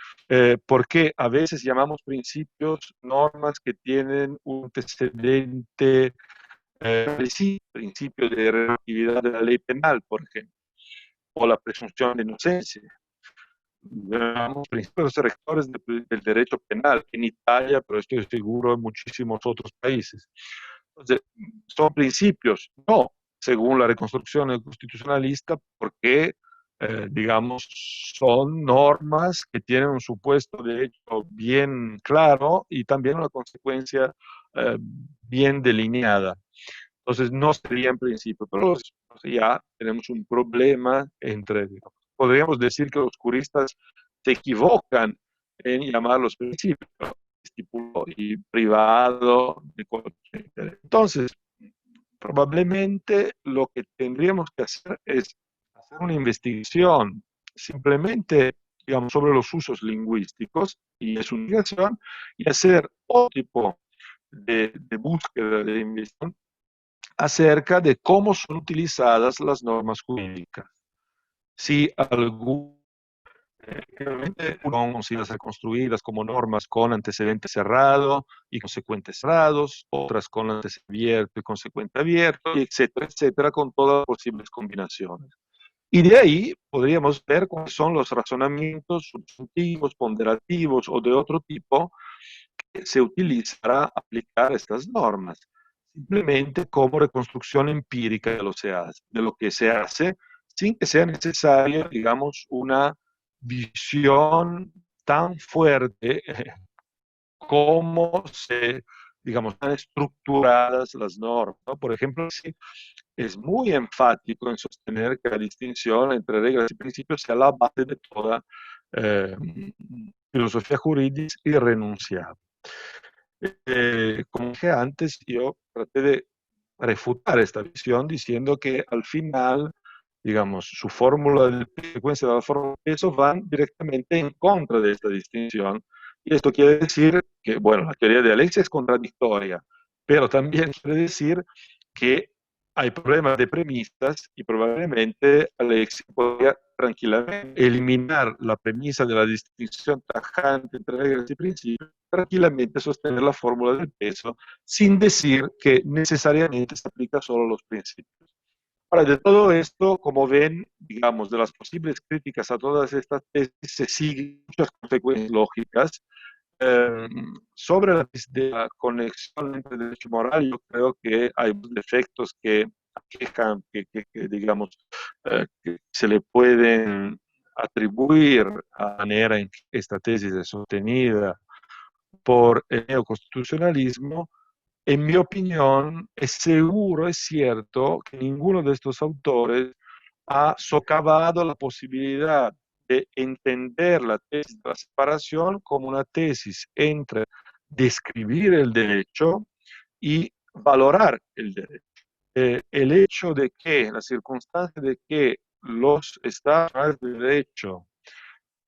porque a veces llamamos principios normas que tienen un antecedente, sí, principio de relatividad de la ley penal, por ejemplo, o la presunción de inocencia. Llamamos principios rectores del derecho penal en Italia, pero estoy seguro en muchísimos otros países. Entonces, son principios, no según la reconstrucción constitucionalista, porque, digamos, son normas que tienen un supuesto de hecho bien claro y también una consecuencia bien delineada. Entonces, no sería en principio, pero ya tenemos un problema entre, digamos, podríamos decir que los juristas se equivocan en llamar los principios estipulado y privado. Entonces, probablemente lo que tendríamos que hacer es hacer una investigación simplemente, digamos, sobre los usos lingüísticos, y es una investigación, y hacer otro tipo de búsqueda de investigación acerca de cómo son utilizadas las normas jurídicas. Si algún son conocidas ser construidas como normas con antecedente cerrado y consecuente cerrados, otras con antecedente abierto y consecuente abierto, etcétera, etcétera, con todas las posibles combinaciones. Y de ahí podríamos ver cuáles son los razonamientos subjetivos, ponderativos o de otro tipo que se utilizan para aplicar estas normas, simplemente como reconstrucción empírica de lo que se hace, sin que sea necesario, digamos, una visión tan fuerte como se, digamos, están estructuradas las normas, ¿no? Por ejemplo, sí, es muy enfático en sostener que la distinción entre reglas y principios sea la base de toda eh, filosofía jurídica irrenunciable. Como dije antes, yo traté de refutar esta visión diciendo que al final, digamos, su fórmula de secuencia de la fórmula de peso van directamente en contra de esta distinción. Y esto quiere decir que, bueno, la teoría de Alexia es contradictoria, pero también quiere decir que hay problemas de premisas y probablemente Alexia podría tranquilamente eliminar la premisa de la distinción tajante entre reglas y principios, tranquilamente sostener la fórmula del peso sin decir que necesariamente se aplica solo a los principios. Ahora, de todo esto, como ven, digamos, de las posibles críticas a todas estas tesis, se siguen muchas consecuencias lógicas. Eh, sobre la conexión entre derecho y moral, yo creo que hay defectos que aquejan, que digamos, que se le pueden atribuir a la manera en que esta tesis es sostenida por el neoconstitucionalismo. En mi opinión, es seguro, es cierto, que ninguno de estos autores ha socavado la posibilidad de entender la tesis de la separación como una tesis entre describir el derecho y valorar el derecho. El hecho de que, la circunstancia de que los estados de derecho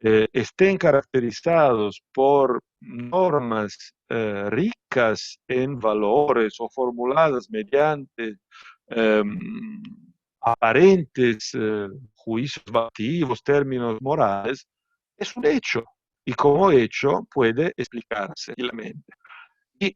estén caracterizados por normas ricas en valores o formuladas mediante eh, aparentes juicios vativos, términos morales, es un hecho. Y como hecho puede explicarse tranquilamente. Y,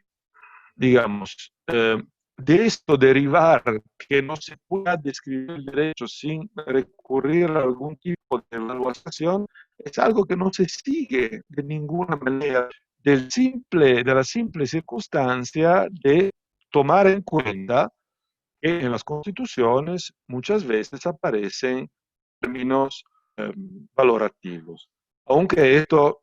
digamos, de esto derivar que no se pueda describir el derecho sin recurrir a algún tipo de evaluación es algo que no se sigue de ninguna manera de la simple circunstancia de tomar en cuenta que en las constituciones muchas veces aparecen términos eh, valorativos. Aunque esto,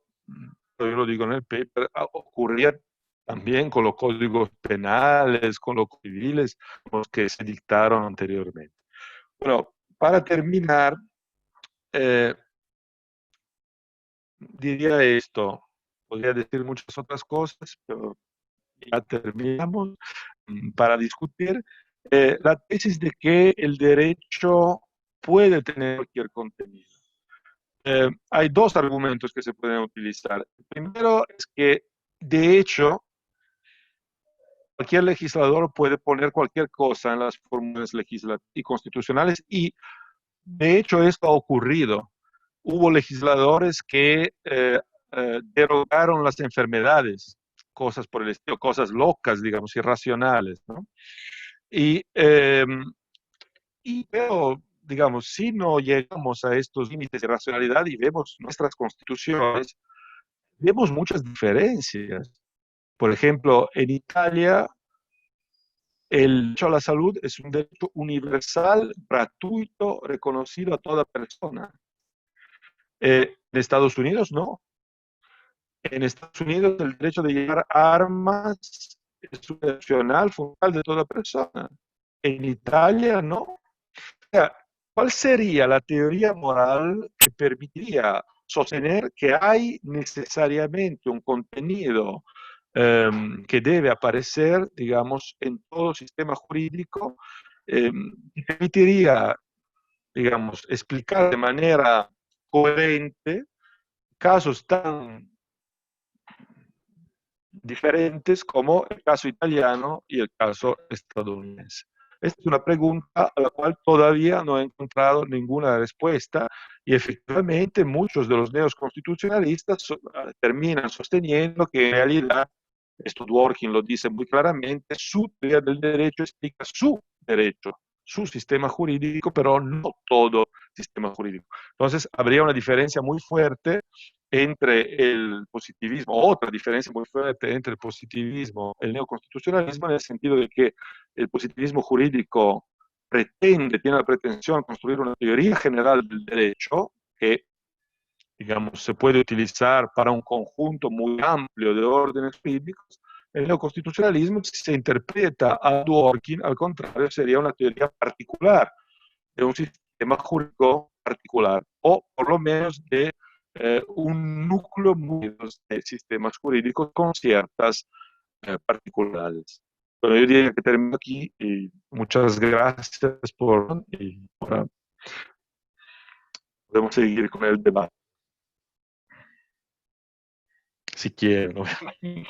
yo lo digo en el paper, ocurría también con los códigos penales, con los civiles, los que se dictaron anteriormente. Bueno, para terminar, eh, diría esto, podría decir muchas otras cosas, pero ya terminamos para discutir la tesis de que el derecho puede tener cualquier contenido. Hay dos argumentos que se pueden utilizar. El primero es que, de hecho, cualquier legislador puede poner cualquier cosa en las fórmulas legislativas y constitucionales y, de hecho, esto ha ocurrido. Hubo legisladores que derogaron las enfermedades, cosas por el estilo, cosas locas, digamos, irracionales, ¿no? Y, pero, digamos, si no llegamos a estos límites de racionalidad y vemos nuestras constituciones, vemos muchas diferencias. Por ejemplo, en Italia, el derecho a la salud es un derecho universal, gratuito, reconocido a toda persona. En Estados Unidos, no. En Estados Unidos, el derecho de llevar armas es un derecho nacional, fundamental de toda persona. En Italia, no. Sea, ¿cuál sería la teoría moral que permitiría sostener que hay necesariamente un contenido que debe aparecer, digamos, en todo sistema jurídico, que permitiría, digamos, explicar de manera coherente casos tan diferentes como el caso italiano y el caso estadounidense? Esta es una pregunta a la cual todavía no he encontrado ninguna respuesta y efectivamente muchos de los neoconstitucionalistas terminan sosteniendo que en realidad, esto Dworkin lo dice muy claramente, su teoría del derecho explica su derecho, su sistema jurídico, pero no todo sistema jurídico. Entonces, habría una diferencia muy fuerte entre el positivismo, otra diferencia muy fuerte entre el positivismo y el neoconstitucionalismo, en el sentido de que el positivismo jurídico tiene la pretensión de construir una teoría general del derecho que, digamos, se puede utilizar para un conjunto muy amplio de órdenes jurídicos. El neoconstitucionalismo, si se interpreta a Dworkin, al contrario, sería una teoría particular de un sistema jurídico particular, o por lo menos de un núcleo muy de sistemas jurídicos con ciertas particulares. Pero yo diría que termino aquí y muchas gracias por... Y ahora podemos seguir con el debate, si quieren, obviamente.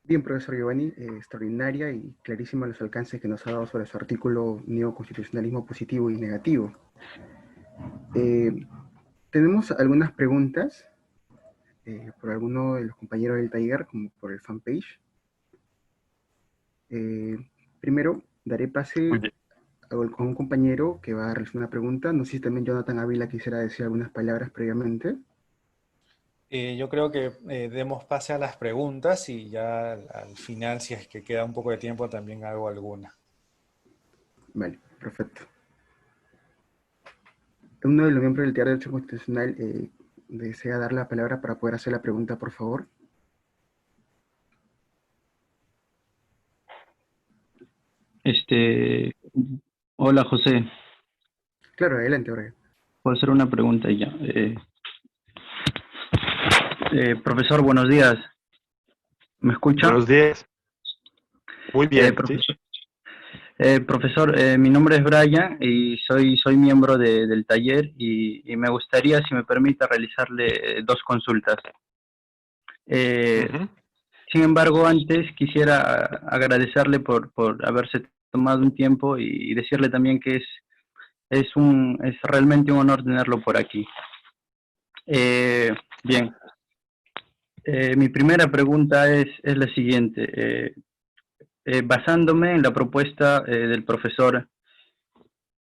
Bien, profesor Giovanni, extraordinaria y clarísima los alcances que nos ha dado sobre su artículo Neoconstitucionalismo positivo y negativo. Tenemos algunas preguntas por alguno de los compañeros del taller, como por el fanpage. Primero, daré pase con un compañero que va a realizar una pregunta. No sé si también Jonathan Ávila quisiera decir algunas palabras previamente.
Yo creo que demos pase a las preguntas y ya al final, si es que queda un poco de tiempo, también hago alguna.
Vale, perfecto. Uno de los miembros del Taller de Derecho Constitucional desea dar la palabra para poder hacer la pregunta, por favor.
Hola José,
Claro, adelante, Jorge.
puedo hacer una pregunta ya. Profesor, buenos días. ¿Me escucha?
Buenos días. Muy bien, ¿sí?
Profesor, mi nombre es Brian y soy miembro del taller y me gustaría, si me permite, realizarle dos consultas.
Ujú.
Sin embargo, antes quisiera agradecerle por haberse tomado un tiempo y decirle también que es realmente un honor tenerlo por aquí. Bien, mi primera pregunta es la siguiente. Basándome en la propuesta del profesor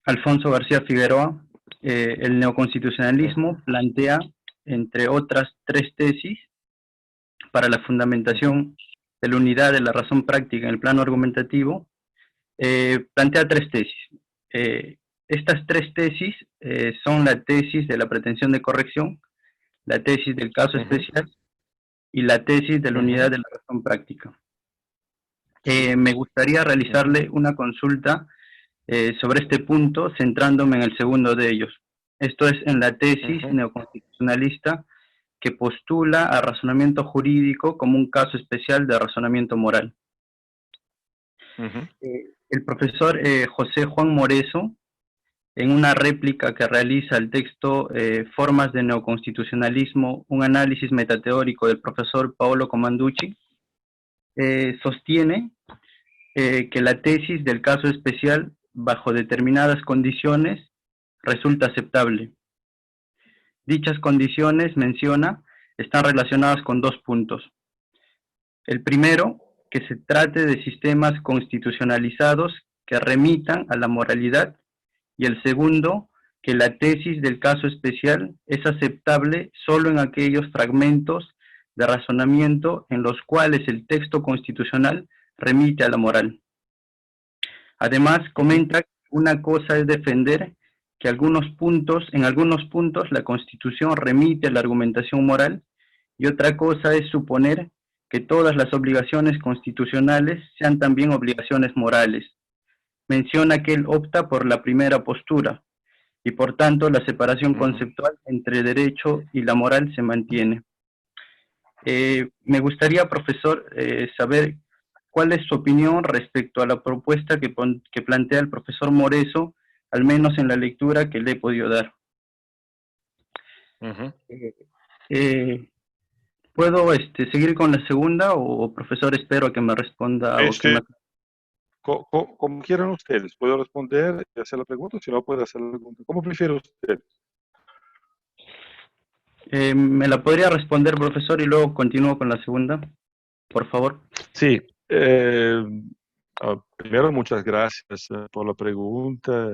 Alfonso García Figueroa, el neoconstitucionalismo plantea, entre otras tres tesis, para la fundamentación de la unidad de la razón práctica en el plano argumentativo, plantea tres tesis. Estas tres tesis son la tesis de la pretensión de corrección, la tesis del caso especial y la tesis de la unidad de la razón práctica. Me gustaría realizarle una consulta sobre este punto, centrándome en el segundo de ellos. Esto es en la tesis neoconstitucionalista que postula al razonamiento jurídico como un caso especial de razonamiento moral. El profesor José Juan Moreso, en una réplica que realiza el texto Formas de Neoconstitucionalismo, un análisis metateórico del profesor Paolo Comanducci, sostiene que la tesis del caso especial, bajo determinadas condiciones, resulta aceptable. Dichas condiciones, menciona, están relacionadas con dos puntos. El primero, que se trate de sistemas constitucionalizados que remitan a la moralidad, y el segundo, que la tesis del caso especial es aceptable solo en aquellos fragmentos de razonamiento en los cuales el texto constitucional remite a la moral. Además, comenta que una cosa es defender que en algunos puntos la Constitución remite a la argumentación moral y otra cosa es suponer que todas las obligaciones constitucionales sean también obligaciones morales. Menciona que él opta por la primera postura y por tanto la separación conceptual entre derecho y la moral se mantiene. Me gustaría, profesor, saber cuál es su opinión respecto a la propuesta que plantea el profesor Moreso, al menos en la lectura que le he podido dar. ¿Puedo seguir con la segunda o, profesor, espero a que me responda o que me...
Como quieran ustedes, puedo responder y hacer la pregunta, si no puedo hacer la pregunta. ¿Cómo prefiere usted?
¿Me la podría responder, profesor, y luego continúo con la segunda, por favor?
Sí. Primero, muchas gracias por la pregunta.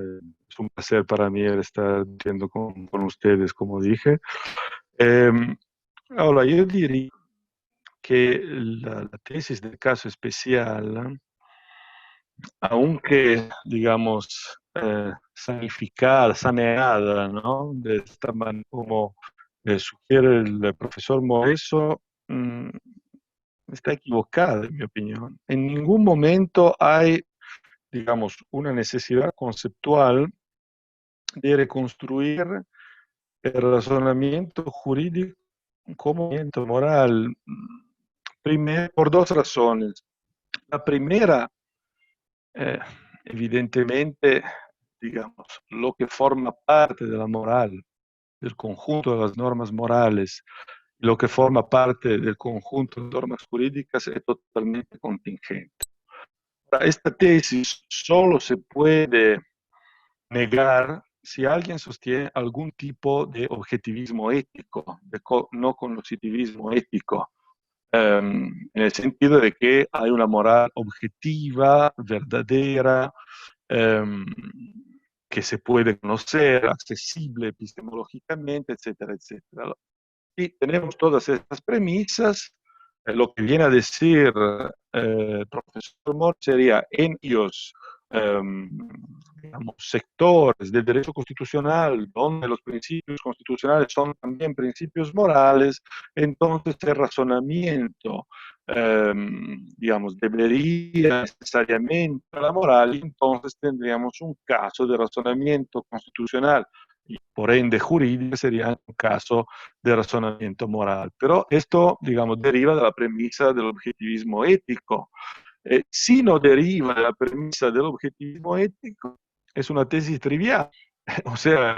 Es un placer para mí estar viendo con ustedes, como dije. Ahora, yo diría que la tesis del caso especial, aunque, digamos, sanificada, saneada, ¿no? De esta manera como sugiere el profesor Moreso, está equivocada, en mi opinión. En ningún momento hay, digamos, una necesidad conceptual de reconstruir el razonamiento jurídico como razonamiento moral. Primero, por dos razones. La primera, evidentemente, digamos, lo que forma parte de la moral, del conjunto de las normas morales, lo que forma parte del conjunto de normas jurídicas es totalmente contingente. Esta tesis solo se puede negar si alguien sostiene algún tipo de objetivismo ético, de no cognitivismo ético, en el sentido de que hay una moral objetiva, verdadera, que se puede conocer, accesible epistemológicamente, etcétera, etcétera. Y tenemos todas estas premisas. Lo que viene a decir el profesor Mort sería en ellos, digamos, sectores del derecho constitucional, donde los principios constitucionales son también principios morales, entonces el razonamiento, digamos, debería necesariamente la moral, y entonces tendríamos un caso de razonamiento constitucional y por ende jurídica sería un caso de razonamiento moral. Pero esto, digamos, deriva de la premisa del objetivismo ético. Si no deriva de la premisa del objetivismo ético, es una tesis trivial. O sea,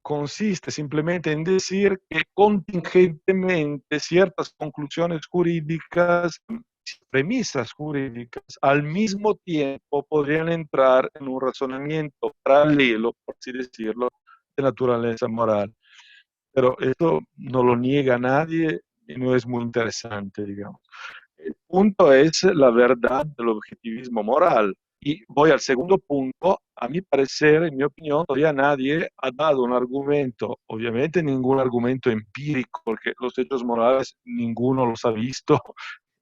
consiste simplemente en decir que contingentemente ciertas conclusiones jurídicas, premisas jurídicas, al mismo tiempo podrían entrar en un razonamiento paralelo, por así decirlo, de naturaleza moral. Pero esto no lo niega nadie y no es muy interesante, digamos. El punto es la verdad del objetivismo moral. Y voy al segundo punto. A mi parecer, en mi opinión, todavía nadie ha dado un argumento, obviamente ningún argumento empírico, porque los hechos morales ninguno los ha visto,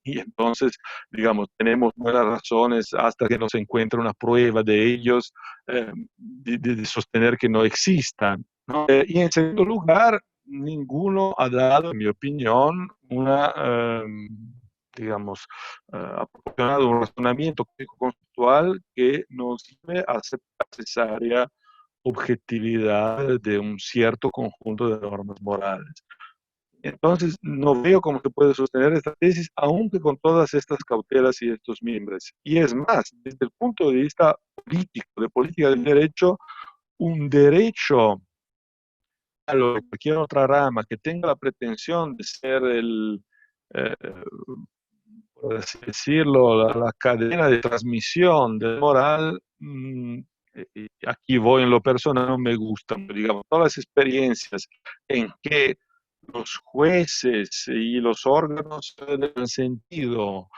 y entonces, digamos, tenemos buenas razones hasta que no se encuentre una prueba de ellos, de sostener que no existan, ¿no? Y en segundo lugar, ninguno ha dado, en mi opinión, digamos, ha proporcionado un razonamiento conceptual que nos lleve a aceptar necesaria objetividad de un cierto conjunto de normas morales. Entonces, no veo cómo se puede sostener esta tesis, aunque con todas estas cautelas y estos mimbres. Y es más, desde el punto de vista político, de política del derecho, un derecho a lo de cualquier otra rama que tenga la pretensión de ser eh, por así decirlo, la cadena de transmisión de moral, aquí voy en lo personal, no me gusta, digamos, todas las experiencias en que los jueces y los órganos del sentido,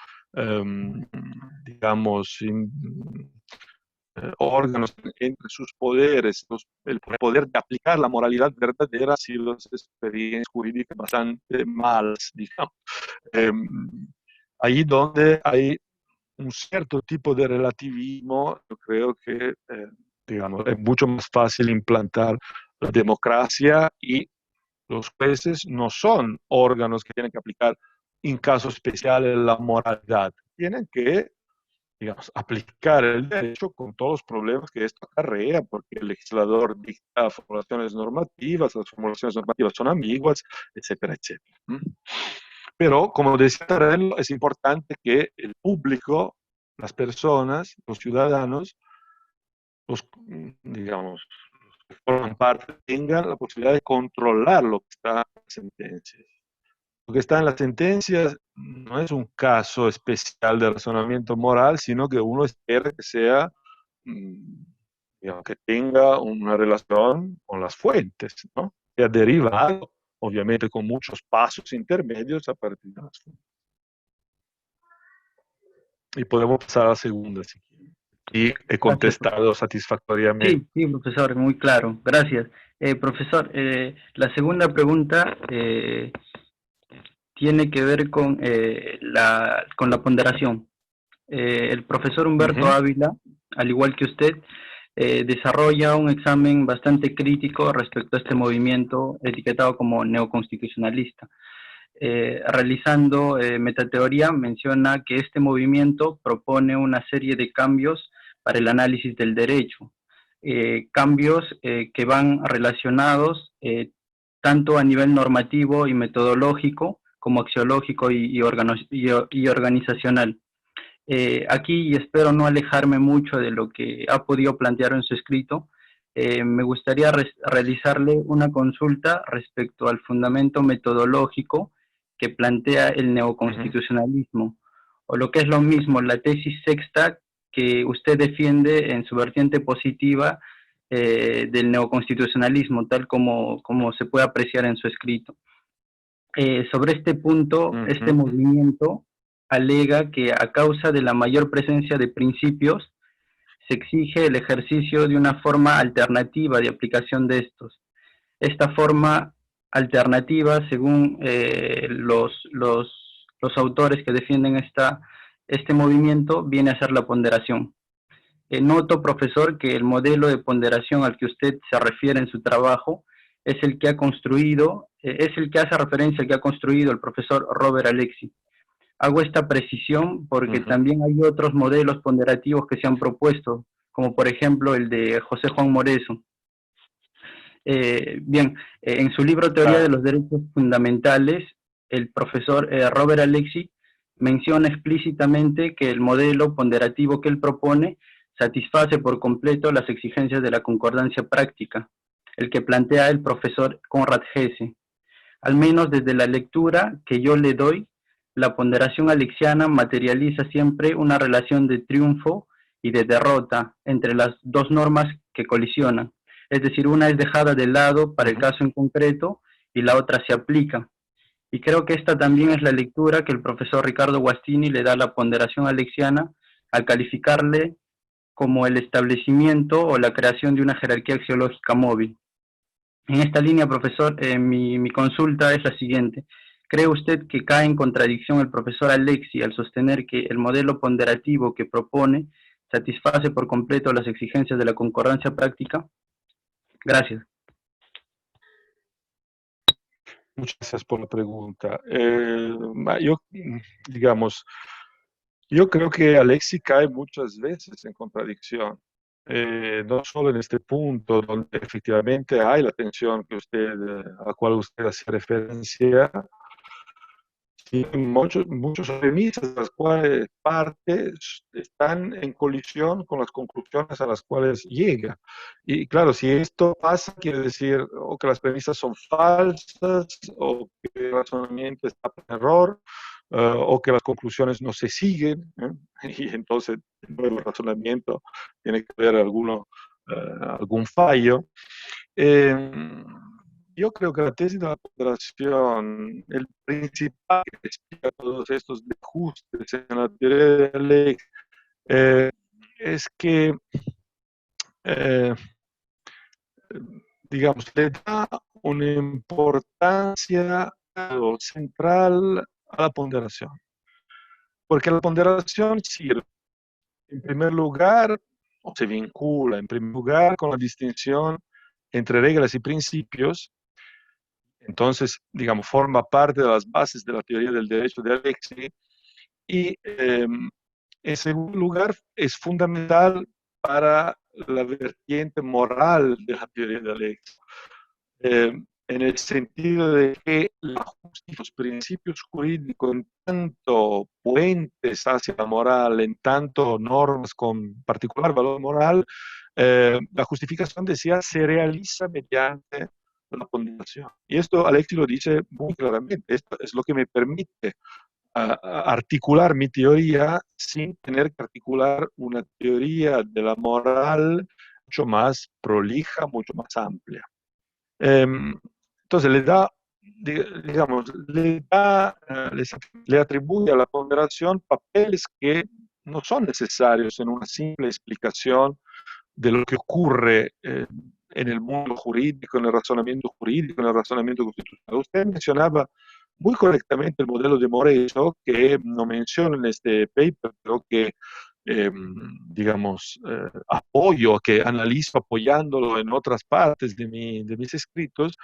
digamos, órganos entre sus poderes, el poder de aplicar la moralidad verdadera, ha sido experiencias jurídicas bastante malas, digamos. Ahí donde hay un cierto tipo de relativismo, yo creo que, digamos, es mucho más fácil implantar la democracia y los jueces no son órganos que tienen que aplicar en casos especiales la moralidad. Tienen que, digamos, aplicar el derecho con todos los problemas que esto acarrea, porque el legislador dicta formulaciones normativas, las formulaciones normativas son ambiguas, etcétera, etcétera. Pero, como decía Tarrello, es importante que el público, las personas, los ciudadanos, los, digamos, los que forman parte, tengan la posibilidad de controlar lo que está en las sentencias. Lo que está en las sentencias no es un caso especial de razonamiento moral, sino que uno espera que sea, digamos, que tenga una relación con las fuentes, ¿no? Que ha derivado, obviamente con muchos pasos intermedios a partir de las fuentes. Y podemos pasar a la segunda, si quieren. Y he contestado satisfactoriamente.
Sí, profesor, muy claro. Gracias. Profesor, la segunda pregunta tiene que ver con la ponderación. El profesor Humberto Ávila, al igual que usted, desarrolla un examen bastante crítico respecto a este movimiento etiquetado como neoconstitucionalista. Realizando metateoría, menciona que este movimiento propone una serie de cambios para el análisis del derecho, cambios que van relacionados tanto a nivel normativo y metodológico como axiológico y organizacional. Aquí, y espero no alejarme mucho de lo que ha podido plantear en su escrito, me gustaría realizarle una consulta respecto al fundamento metodológico que plantea el neoconstitucionalismo, o lo que es lo mismo, la tesis sexta que usted defiende en su vertiente positiva del neoconstitucionalismo, tal como se puede apreciar en su escrito. Sobre este punto, este movimiento alega que a causa de la mayor presencia de principios, se exige el ejercicio de una forma alternativa de aplicación de estos. Esta forma alternativa, según los autores que defienden este movimiento, viene a ser la ponderación. Noto, profesor, que el modelo de ponderación al que usted se refiere en su trabajo es el que ha construido, es el que hace referencia al que ha construido el profesor Robert Alexy. Hago esta precisión porque también hay otros modelos ponderativos que se han propuesto, como por ejemplo el de José Juan Moreso. En su libro Teoría de los Derechos Fundamentales, el profesor Robert Alexy menciona explícitamente que el modelo ponderativo que él propone satisface por completo las exigencias de la concordancia práctica, el que plantea el profesor Conrad Hesse. Al menos desde la lectura que yo le doy, la ponderación alexiana materializa siempre una relación de triunfo y de derrota entre las dos normas que colisionan. Es decir, una es dejada de lado para el caso en concreto y la otra se aplica. Y creo que esta también es la lectura que el profesor Ricardo Guastini le da a la ponderación alexiana al calificarle como el establecimiento o la creación de una jerarquía axiológica móvil. En esta línea, profesor, mi consulta es la siguiente. ¿Cree usted que cae en contradicción el profesor Alexy al sostener que el modelo ponderativo que propone satisface por completo las exigencias de la concordancia práctica? Gracias.
Muchas gracias por la pregunta. Digamos, yo creo que Alexi cae muchas veces en contradicción, no solo en este punto donde efectivamente hay la tensión que a la cual usted hace referencia, sino en muchos premisas de las cuales partes están en colisión con las conclusiones a las cuales llega. Y claro, si esto pasa, quiere decir o que las premisas son falsas, o que el razonamiento está en error, o que las conclusiones no se siguen, ¿eh? Y entonces el razonamiento tiene que haber algún fallo. Eh, yo creo que la tesis de la ponderación, el principal que explica todos estos ajustes en la teoría de Alex, es que, eh, digamos, le da una importancia central a la ponderación. Porque la ponderación sirve, en primer lugar, o se vincula, en primer lugar, con la distinción entre reglas y principios. Entonces, digamos, forma parte de las bases de la teoría del derecho de Alexy. Y en segundo lugar, es fundamental para la vertiente moral de la teoría de Alexy. En el sentido de que los principios jurídicos, en tanto puentes hacia la moral, en tanto normas con particular valor moral, la justificación decía se realiza mediante la ponderación. Y esto Alexi lo dice muy claramente. Esto es lo que me permite articular mi teoría sin tener que articular una teoría de la moral mucho más prolija, mucho más amplia. Entonces digamos, le atribuye a la ponderación papeles que no son necesarios en una simple explicación de lo que ocurre en el mundo jurídico, en el razonamiento jurídico, en el razonamiento constitucional. Usted mencionaba muy correctamente el modelo de Moreso, que no menciono en este paper, pero que digamos, apoyo, que analizo apoyándolo en otras partes de mis escritos.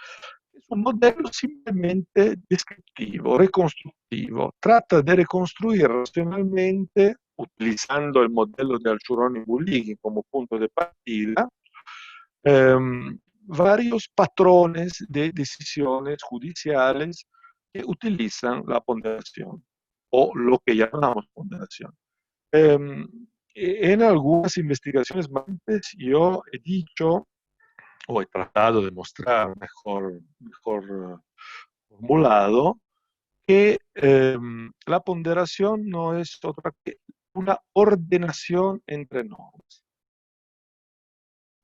Es un modelo simplemente descriptivo, reconstructivo. Trata de reconstruir racionalmente, utilizando el modelo de Alciurón y Bullighi como punto de partida, varios patrones de decisiones judiciales que utilizan la ponderación o lo que llamamos ponderación. En algunas investigaciones más yo he dicho o he tratado de mostrar mejor formulado que la ponderación no es otra que una ordenación entre normas.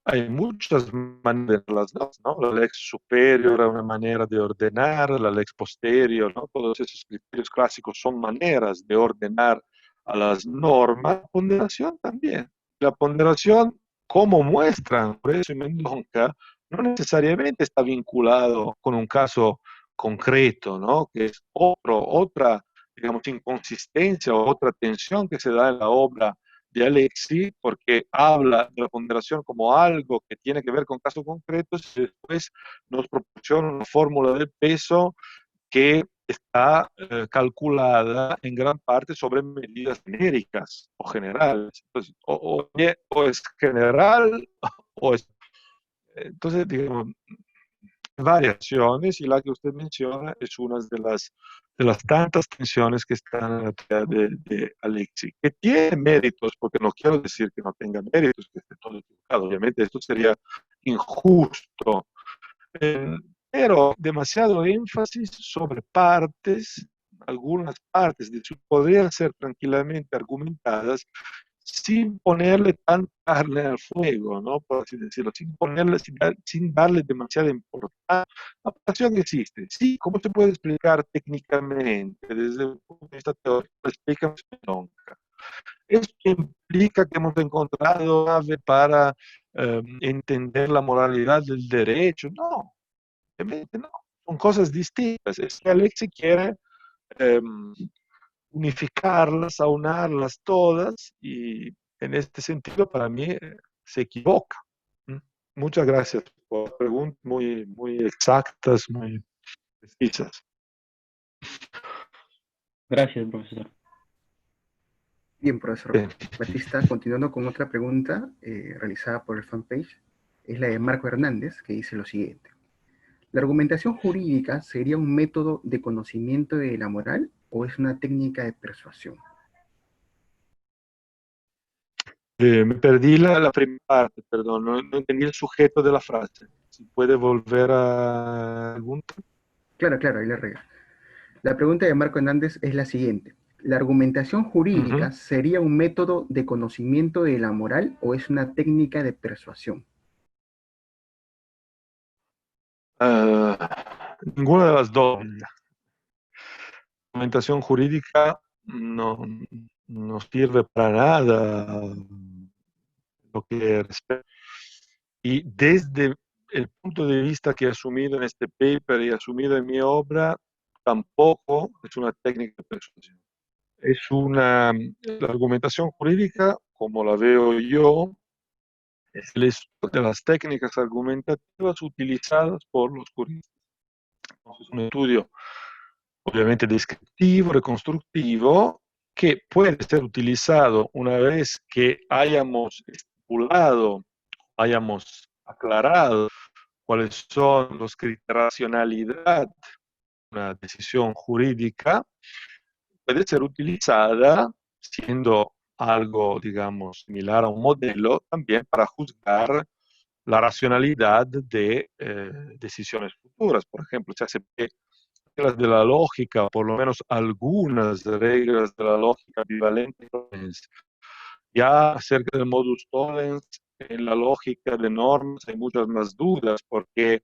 Hay muchas maneras de las dos, ¿no? La lex superior es una manera de ordenar, la lex posterior, ¿no? Todos esos criterios clásicos son maneras de ordenar a las normas. La ponderación también. La ponderación, como muestran Moreso y Mendonca, no necesariamente está vinculado con un caso concreto, ¿no? Que es otra, digamos, inconsistencia o otra tensión que se da en la obra de Alexy, porque habla de la ponderación como algo que tiene que ver con casos concretos y después nos proporciona una fórmula del peso que está calculada en gran parte sobre medidas genéricas o generales. Entonces, o es general o es Entonces, digamos, variaciones, y la que usted menciona es una de las tantas tensiones que están en la teoría de Alexi, que tiene méritos, porque no quiero decir que no tenga méritos, que esté todo equivocado, obviamente esto sería injusto, eh, pero demasiado énfasis sobre partes, algunas partes de su podrían ser tranquilamente argumentadas sin ponerle tanta carne al fuego, ¿no? Por así decirlo, sin ponerle, sin darle demasiada importancia. La pasión existe, sí, ¿cómo se puede explicar técnicamente desde un punto de vista teórico? Lo explica Spinoza. ¿Esto implica que hemos encontrado ave para entender la moralidad del derecho? No, obviamente no. Son cosas distintas. Es que Alexi quiere eh, unificarlas, aunarlas todas y en este sentido para mí se equivoca. ¿Mm? Muchas gracias por preguntas muy, muy exactas, muy precisas.
Gracias, profesor.
Bien, profesor Batista, continuando con otra pregunta realizada por el fanpage, es la de Marco Hernández, que dice lo siguiente. ¿La argumentación jurídica sería un método de conocimiento de la moral o es una técnica de persuasión?
Me perdí la primera parte, perdón, no entendí el sujeto de la frase. Si puede volver a preguntar.
Claro, claro, ahí le rega. La pregunta de Marco Hernández es la siguiente. ¿La argumentación jurídica
Ujú.
sería un método de conocimiento de la moral o es una técnica de persuasión?
Ninguna de las dos. La argumentación jurídica no, no sirve para nada lo que respecta. Y desde el punto de vista que he asumido en este paper y asumido en mi obra, tampoco es una técnica de persuasión. Es la argumentación jurídica, como la veo yo, es el estudio de las técnicas argumentativas utilizadas por los juristas. Entonces, un estudio obviamente descriptivo, reconstructivo, que puede ser utilizado una vez que hayamos estipulado, hayamos aclarado cuáles son los criterios de racionalidad de una decisión jurídica, puede ser utilizada siendo algo, digamos, similar a un modelo, también para juzgar la racionalidad de decisiones futuras. Por ejemplo, se hace reglas de la lógica, por lo menos algunas reglas de la lógica bivalentes. Ya acerca del modus tollens, en la lógica de normas hay muchas más dudas porque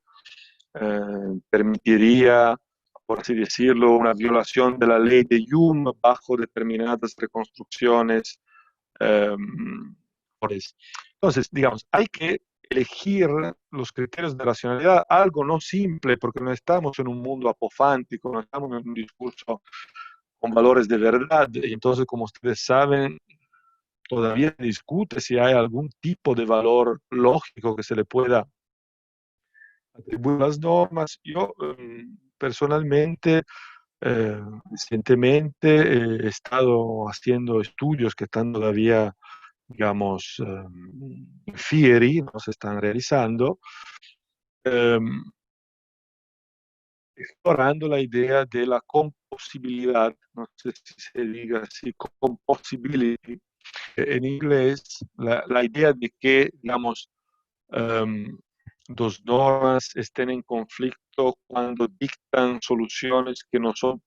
permitiría, por así decirlo, una violación de la ley de Hume bajo determinadas reconstrucciones. Eh, entonces, digamos, hay que elegir los criterios de racionalidad, algo no simple, porque no estamos en un mundo apofántico, no estamos en un discurso con valores de verdad, y entonces, como ustedes saben, todavía discute si hay algún tipo de valor lógico que se le pueda atribuir a las normas. Yo personalmente, recientemente he estado haciendo estudios que están todavía, digamos, en theory, no se están realizando, eh, explorando la idea de la composibilidad, no sé si se diga así, composibility en inglés, la idea de que, digamos, um, dos normas estén en conflicto cuando dictan soluciones que no son,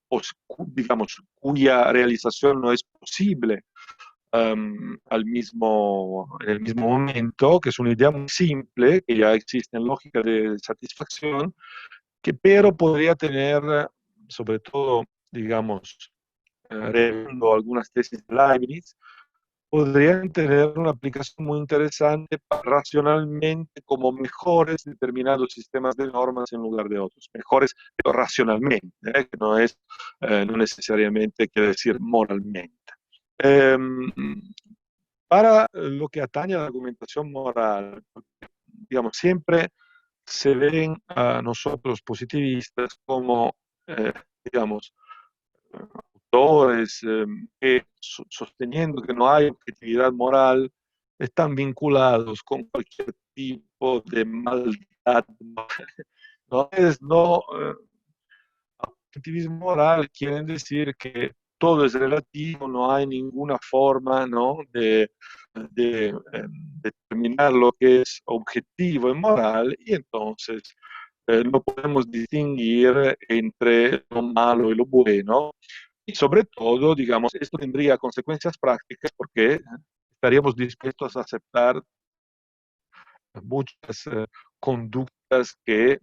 digamos, cuya realización no es posible en el mismo momento, que es una idea muy simple, que ya existe en lógica de satisfacción, que pero podría tener, sobre todo, digamos, revelando algunas tesis de Leibniz, podrían tener una aplicación muy interesante para racionalmente como mejores determinados sistemas de normas en lugar de otros. Mejores, pero racionalmente, que no es, no necesariamente quiere decir moralmente. Eh, para lo que atañe a la argumentación moral, digamos, siempre se ven a nosotros positivistas como, digamos, autores que sosteniendo que no hay objetividad moral, están vinculados con cualquier tipo de maldad. No es, no, Positivismo moral quieren decir que todo es relativo, no hay ninguna forma, ¿no?, de determinar lo que es objetivo y moral, y entonces no podemos distinguir entre lo malo y lo bueno. Y sobre todo, digamos, esto tendría consecuencias prácticas porque estaríamos dispuestos a aceptar muchas conductas que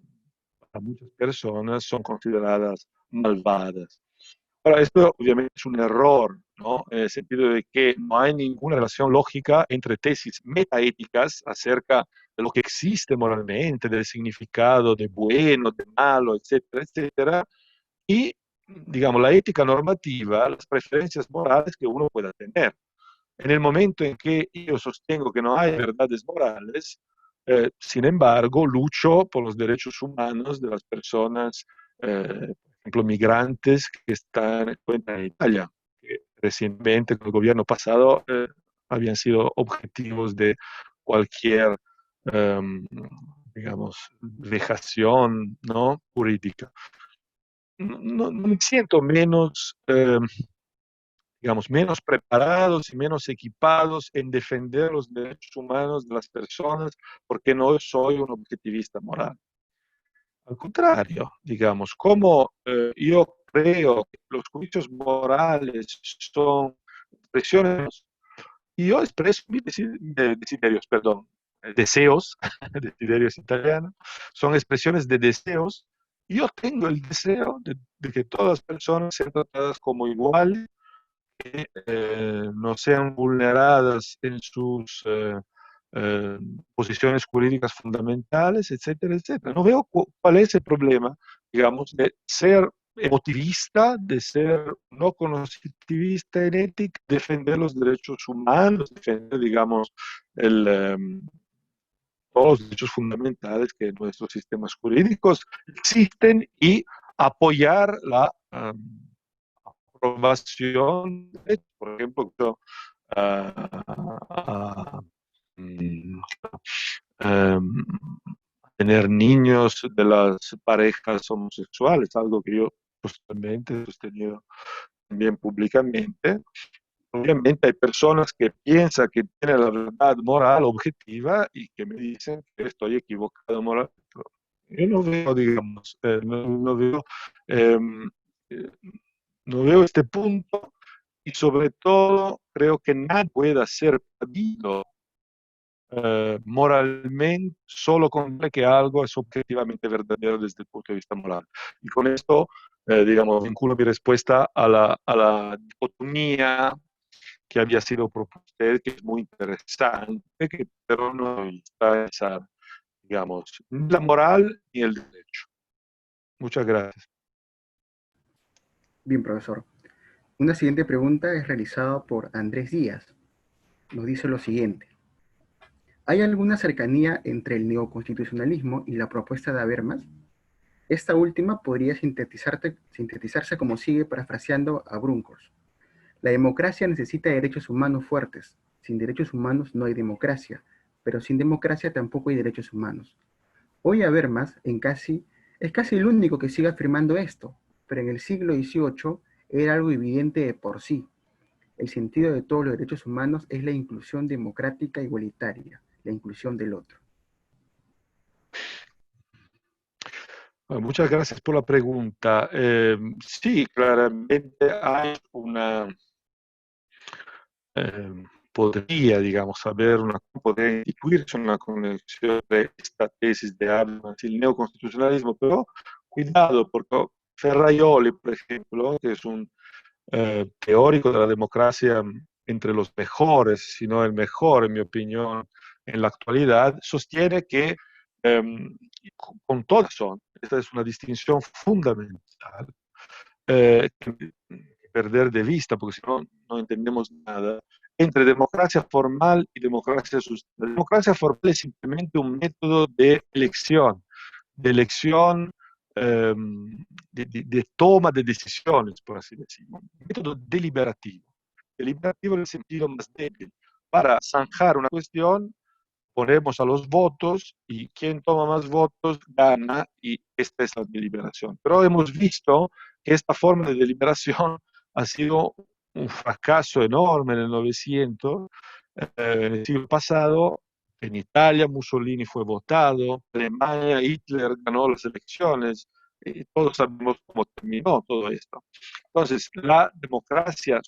para muchas personas son consideradas malvadas. Ahora, esto obviamente es un error, ¿no? En el sentido de que no hay ninguna relación lógica entre tesis metaéticas acerca de lo que existe moralmente, del significado de bueno, de malo, etcétera, etcétera, y, digamos, la ética normativa, las preferencias morales que uno pueda tener. En el momento en que yo sostengo que no hay verdades morales, sin embargo, lucho por los derechos humanos de las personas, por ejemplo, migrantes que están en Italia, que recientemente, con el gobierno pasado, habían sido objetivos de cualquier, eh, digamos, vejación, ¿no?, jurídica. No me siento menos, digamos, menos preparados y menos equipados en defender los derechos humanos de las personas porque no soy un objetivista moral. Al contrario, digamos, como yo creo que los juicios morales son expresiones, y yo expreso mis desiderios, perdón, deseos, desiderios italianos, son expresiones de deseos, y yo tengo el deseo de que todas las personas sean tratadas como iguales, que no sean vulneradas en sus posiciones jurídicas fundamentales, etcétera, etcétera. No veo cuál es el problema, digamos, de ser emotivista, de ser no conoscitivista en ética, defender los derechos humanos, defender, digamos, todos los derechos fundamentales que nuestros sistemas jurídicos existen y apoyar la aprobación, por ejemplo, a, a, mm, em, tener niños de las parejas homosexuales, algo que yo personalmente he sostenido también públicamente. Obviamente hay personas que piensan que tienen la verdad moral objetiva y que me dicen que estoy equivocado moral. Yo no veo, digamos, em, eh, no veo este punto, y sobre todo creo que nadie puede ser perdido moralmente solo con que algo es objetivamente verdadero desde el punto de vista moral. Y con esto, digamos, vinculo mi respuesta a la dicotomía que había sido propuesta, que es muy interesante, que, pero no está esa, digamos, ni la moral ni el derecho. Muchas gracias.
Bien, profesor. Una siguiente pregunta es realizada por Andrés Díaz. Nos dice lo siguiente. ¿Hay alguna cercanía entre el neoconstitucionalismo y la propuesta de Habermas? Esta última podría sintetizarse como sigue, parafraseando a Bronkhorst. La democracia necesita derechos humanos fuertes. Sin derechos humanos no hay democracia, pero sin democracia tampoco hay derechos humanos. Hoy Habermas es casi el único que sigue afirmando esto, pero en el siglo XVIII era algo evidente de por sí. El sentido de todos los derechos humanos es la inclusión democrática igualitaria, la inclusión del otro.
Bueno, muchas gracias por la pregunta. Sí, claramente hay una, podría, digamos, podría instituirse una conexión de esta tesis de Habermas y el neoconstitucionalismo, pero cuidado, porque Ferraioli, por ejemplo, que es un teórico de la democracia entre los mejores, si no el mejor, en mi opinión, en la actualidad, sostiene que, con toda razón, esta es una distinción fundamental, que perder de vista, porque si no, no entendemos nada, entre democracia formal y democracia sustantiva. La democracia formal es simplemente un método de elección, de toma de decisiones, por así decirlo. Un método deliberativo. Deliberativo en el sentido más débil, para zanjar una cuestión, ponemos a los votos y quien toma más votos gana y esta es la deliberación. Pero hemos visto que esta forma de deliberación ha sido un fracaso enorme en el 900. En el siglo pasado, en Italia Mussolini fue votado, en Alemania Hitler ganó las elecciones, y todos sabemos cómo terminó todo esto. Entonces, la democracia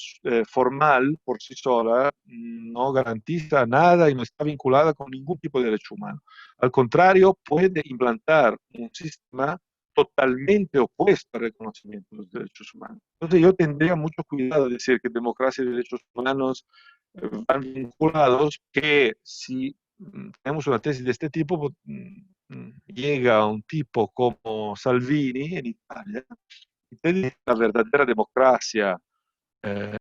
formal por sí sola no garantiza nada y no está vinculada con ningún tipo de derecho humano. Al contrario, puede implantar un sistema totalmente opuesto al reconocimiento de los derechos humanos. Entonces, yo tendría mucho cuidado de decir que democracia y derechos humanos van vinculados, que si tenemos una tesis de este tipo, llega un tipo como Salvini en Italia y te dice la verdadera democracia es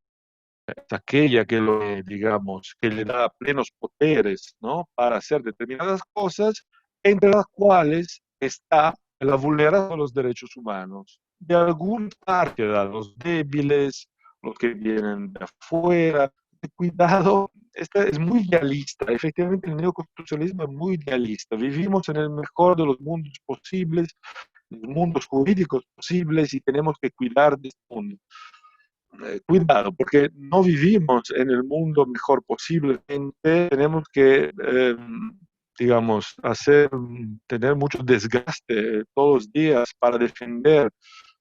aquella que, digamos, que le da plenos poderes, ¿no?, para hacer determinadas cosas, entre las cuales está la vulneración de los derechos humanos. De alguna parte a los débiles, los que vienen de afuera. Cuidado, esta es muy idealista. Efectivamente, el neoconstitucionalismo es muy idealista. Vivimos en el mejor de los mundos posibles, los mundos jurídicos posibles, y tenemos que cuidar de este mundo. Cuidado, porque no vivimos en el mundo mejor posible. Tenemos que, digamos, tener mucho desgaste todos los días para defender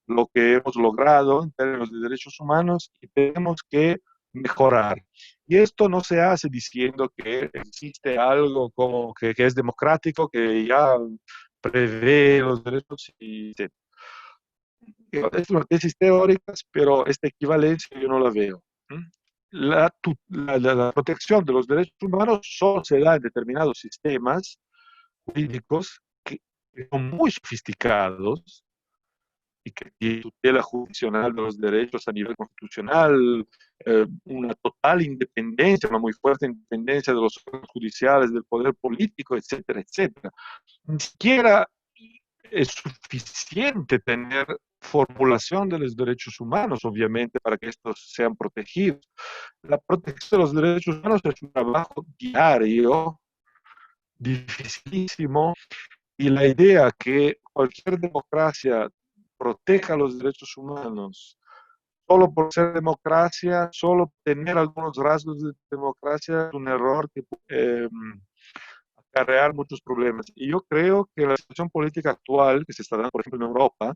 lo que hemos logrado en términos de derechos humanos, y tenemos que mejorar. Y esto no se hace diciendo que existe algo como que es democrático, que ya prevé los derechos y etc. Es una tesis teóricas, pero esta equivalencia yo no la veo. La protección de los derechos humanos solo se da en determinados sistemas jurídicos que son muy sofisticados y que tienen tutela jurisdiccional de los derechos a nivel constitucional, una total independencia, una muy fuerte independencia de los órganos judiciales, del poder político, etcétera, etcétera. Ni siquiera es suficiente tener formulación de los derechos humanos, obviamente, para que estos sean protegidos. La protección de los derechos humanos es un trabajo diario, dificilísimo, y la idea que cualquier democracia proteja los derechos humanos solo por ser democracia, solo tener algunos rasgos de democracia, es un error que acarrear muchos problemas. Y yo creo que la situación política actual que se está dando, por ejemplo, en Europa,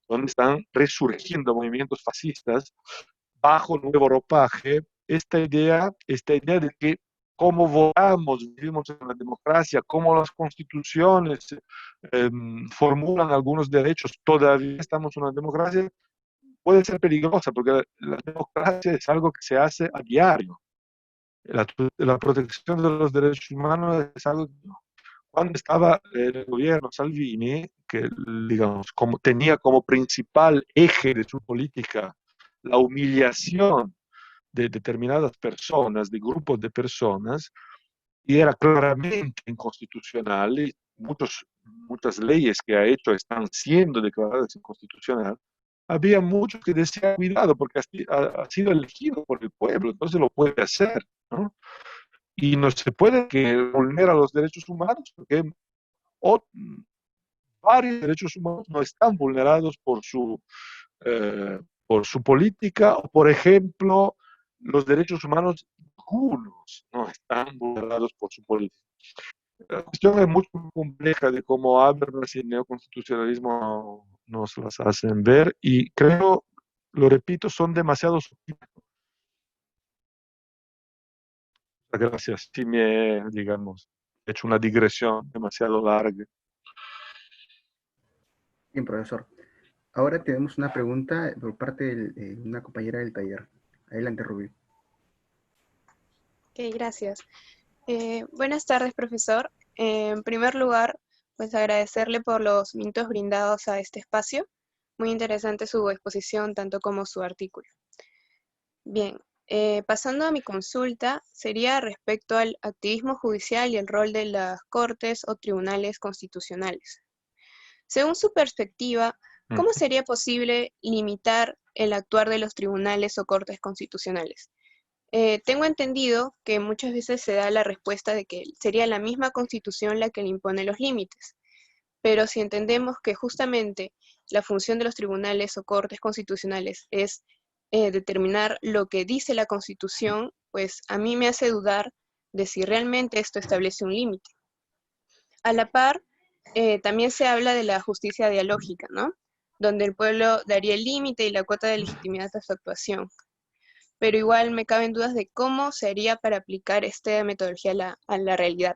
donde están resurgiendo movimientos fascistas bajo nuevo ropaje, esta idea de que cómo votamos, vivimos en la democracia, cómo las constituciones formulan algunos derechos, todavía estamos en una democracia, puede ser peligrosa, porque la democracia es algo que se hace a diario. La protección de los derechos humanos es algo que cuando estaba en el gobierno Salvini, que digamos, tenía como principal eje de su política la humillación de determinadas personas, de grupos de personas, y era claramente inconstitucional, y muchas leyes que ha hecho están siendo declaradas inconstitucionales. Había muchos que decían, cuidado, porque ha sido elegido por el pueblo, entonces lo puede hacer, ¿no? Y no se puede que vulnera los derechos humanos, porque o, varios derechos humanos no están vulnerados por su política, o por ejemplo, los derechos humanos algunos no están vulnerados por su política. La cuestión es mucho más compleja de cómo Habermas y el neoconstitucionalismo nos las hacen ver, y creo, lo repito, son demasiado sutiles. Gracias, si me he, digamos, hecho una digresión demasiado larga.
Bien, profesor. Ahora tenemos una pregunta por parte de una compañera del taller. Adelante, Rubí.
Ok, gracias. Buenas tardes, profesor. En primer lugar, pues agradecerle por los minutos brindados a este espacio. Muy interesante su exposición, tanto como su artículo. Bien, pasando a mi consulta, sería respecto al activismo judicial y el rol de las cortes o tribunales constitucionales. Según su perspectiva, ¿cómo sería posible limitar el actuar de los tribunales o cortes constitucionales? Tengo entendido que muchas veces se da la respuesta de que sería la misma Constitución la que le impone los límites, pero si entendemos que justamente la función de los tribunales o cortes constitucionales es determinar lo que dice la Constitución, pues a mí me hace dudar de si realmente esto establece un límite. A la par, también se habla de la justicia dialógica, ¿no? Donde el pueblo daría el límite y la cuota de legitimidad a su actuación. Pero igual me caben dudas de cómo se haría para aplicar esta metodología a la realidad.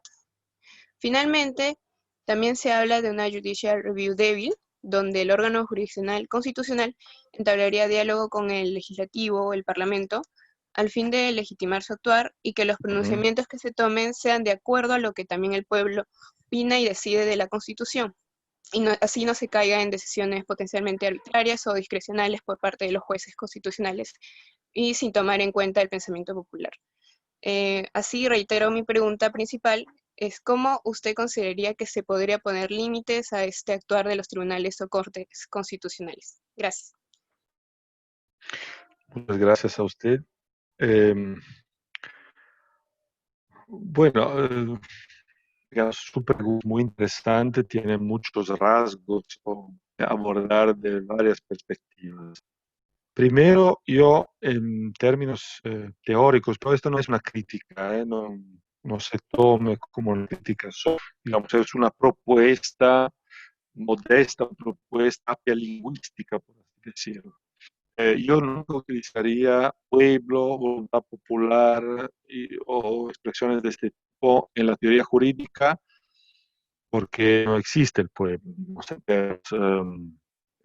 Finalmente, también se habla de una Judicial Review débil, donde el órgano jurisdiccional constitucional entablaría diálogo con el legislativo o el parlamento al fin de legitimar su actuar y que los pronunciamientos que se tomen sean de acuerdo a lo que también el pueblo opina y decide de la Constitución, y así no se caiga en decisiones potencialmente arbitrarias o discrecionales por parte de los jueces constitucionales y sin tomar en cuenta el pensamiento popular. Así reitero mi pregunta principal, es cómo usted consideraría que se podría poner límites a este actuar de los tribunales o cortes constitucionales. Gracias.
Muchas gracias a usted. Eh, bueno, digamos, su pregunta es muy interesante, tiene muchos rasgos a abordar de varias perspectivas. Primero, yo en términos teóricos, todo esto no es una crítica, no, no se tome como una crítica, digamos, es una propuesta modesta, una propuesta lingüística, por así decirlo. Yo nunca utilizaría pueblo, voluntad popular o expresiones de este tipo en la teoría jurídica porque no existe el pueblo, digamos,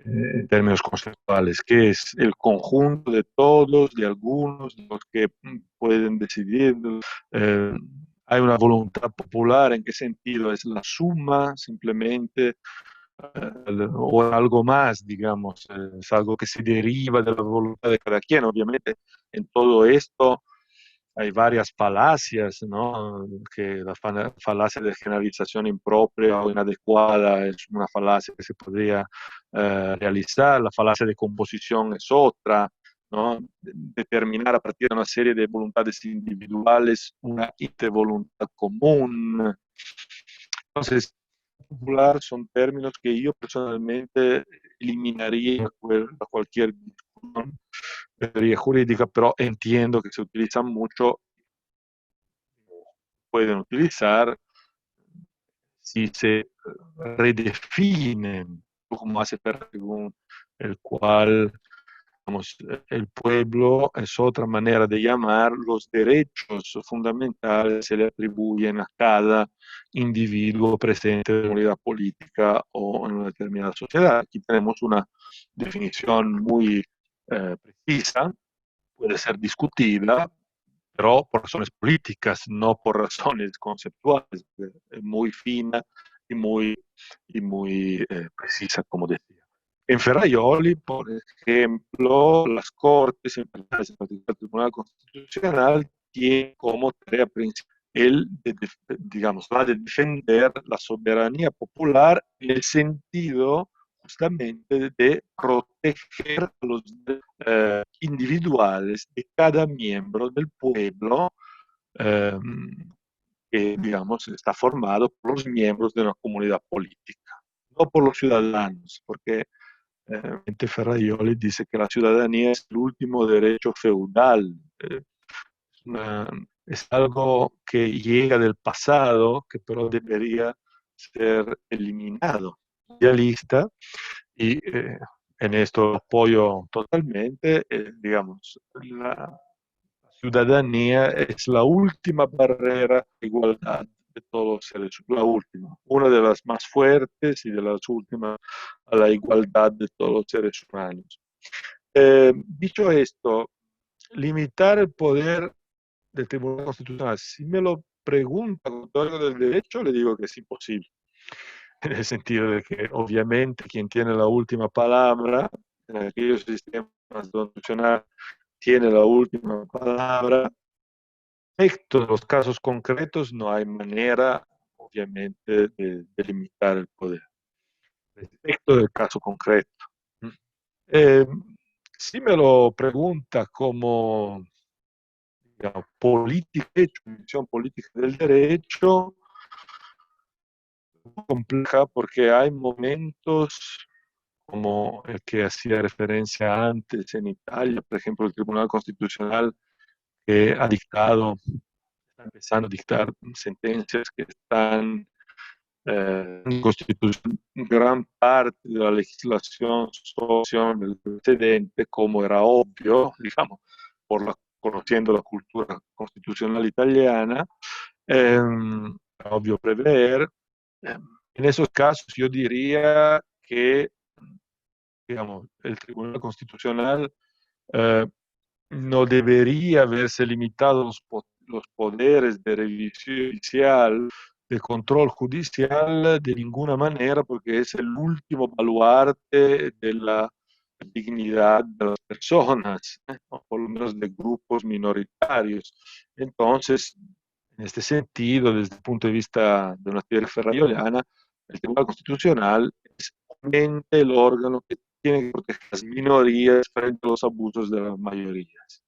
en términos conceptuales, que es el conjunto de todos, de algunos, de los que pueden decidir. Eh, Hay una voluntad popular, ¿en qué sentido? Es la suma simplemente o algo más, digamos, es algo que se deriva de la voluntad de cada quien. Obviamente, en todo esto hay varias falacias, ¿no? Que la falacia de generalización impropia o inadecuada es una falacia que se podría realizar, la falacia de composición es otra, ¿no? Determinar a partir de una serie de voluntades individuales una intervoluntad común. Entonces, popular son términos que yo personalmente eliminaría a cualquier discusión de teoría jurídica, pero entiendo que se utilizan mucho, pueden utilizar si se redefinen, como hace según el cual digamos, el pueblo es otra manera de llamar los derechos fundamentales se le atribuyen a cada individuo presente en la unidad política o en una determinada sociedad. Aquí tenemos una definición muy precisa, puede ser discutida, pero por razones políticas, no por razones conceptuales, muy fina y muy precisa, como decía. En Ferraioli, por ejemplo, las Cortes, en particular el Tribunal Constitucional, tiene como tarea principal digamos, la de defender la soberanía popular en el sentido justamente de proteger a los individuales de cada miembro del pueblo eh, que, digamos, está formado por los miembros de una comunidad política, no por los ciudadanos, porque Ferraioli dice que la ciudadanía es el último derecho feudal, una, es algo que llega del pasado, que pero debería ser eliminado. Idealista, y en esto apoyo totalmente, digamos, la ciudadanía es la última barrera de igualdad de todos los seres humanos, la última, una de las más fuertes y de las últimas a la igualdad de todos los seres humanos. Dicho esto, limitar el poder del Tribunal Constitucional, si me lo pregunta con todo el derecho, le digo que es imposible, en el sentido de que obviamente quien tiene la última palabra en aquellos sistemas constitucionales tiene la última palabra. Respecto de los casos concretos, no hay manera, obviamente, de limitar el poder. Respecto del caso concreto. Eh, si me lo pregunta como, digamos, política, visión política del derecho, muy compleja porque hay momentos como el que hacía referencia antes en Italia, por ejemplo, el Tribunal Constitucional que ha dictado, está empezando a dictar sentencias que están constituyen gran parte de la legislación social del precedente, como era obvio, digamos, conociendo la cultura constitucional italiana, era obvio prever. En esos casos yo diría que, digamos, el Tribunal Constitucional eh, no debería verse limitado los poderes de revisión judicial, de control judicial, de ninguna manera, porque es el último baluarte de la dignidad de las personas, o por lo menos de grupos minoritarios. Entonces, en este sentido, desde el punto de vista de una teoría ferrarioliana, el Tribunal Constitucional es obviamente el órgano que tiene que proteger a las minorías frente a los abusos de las mayorías.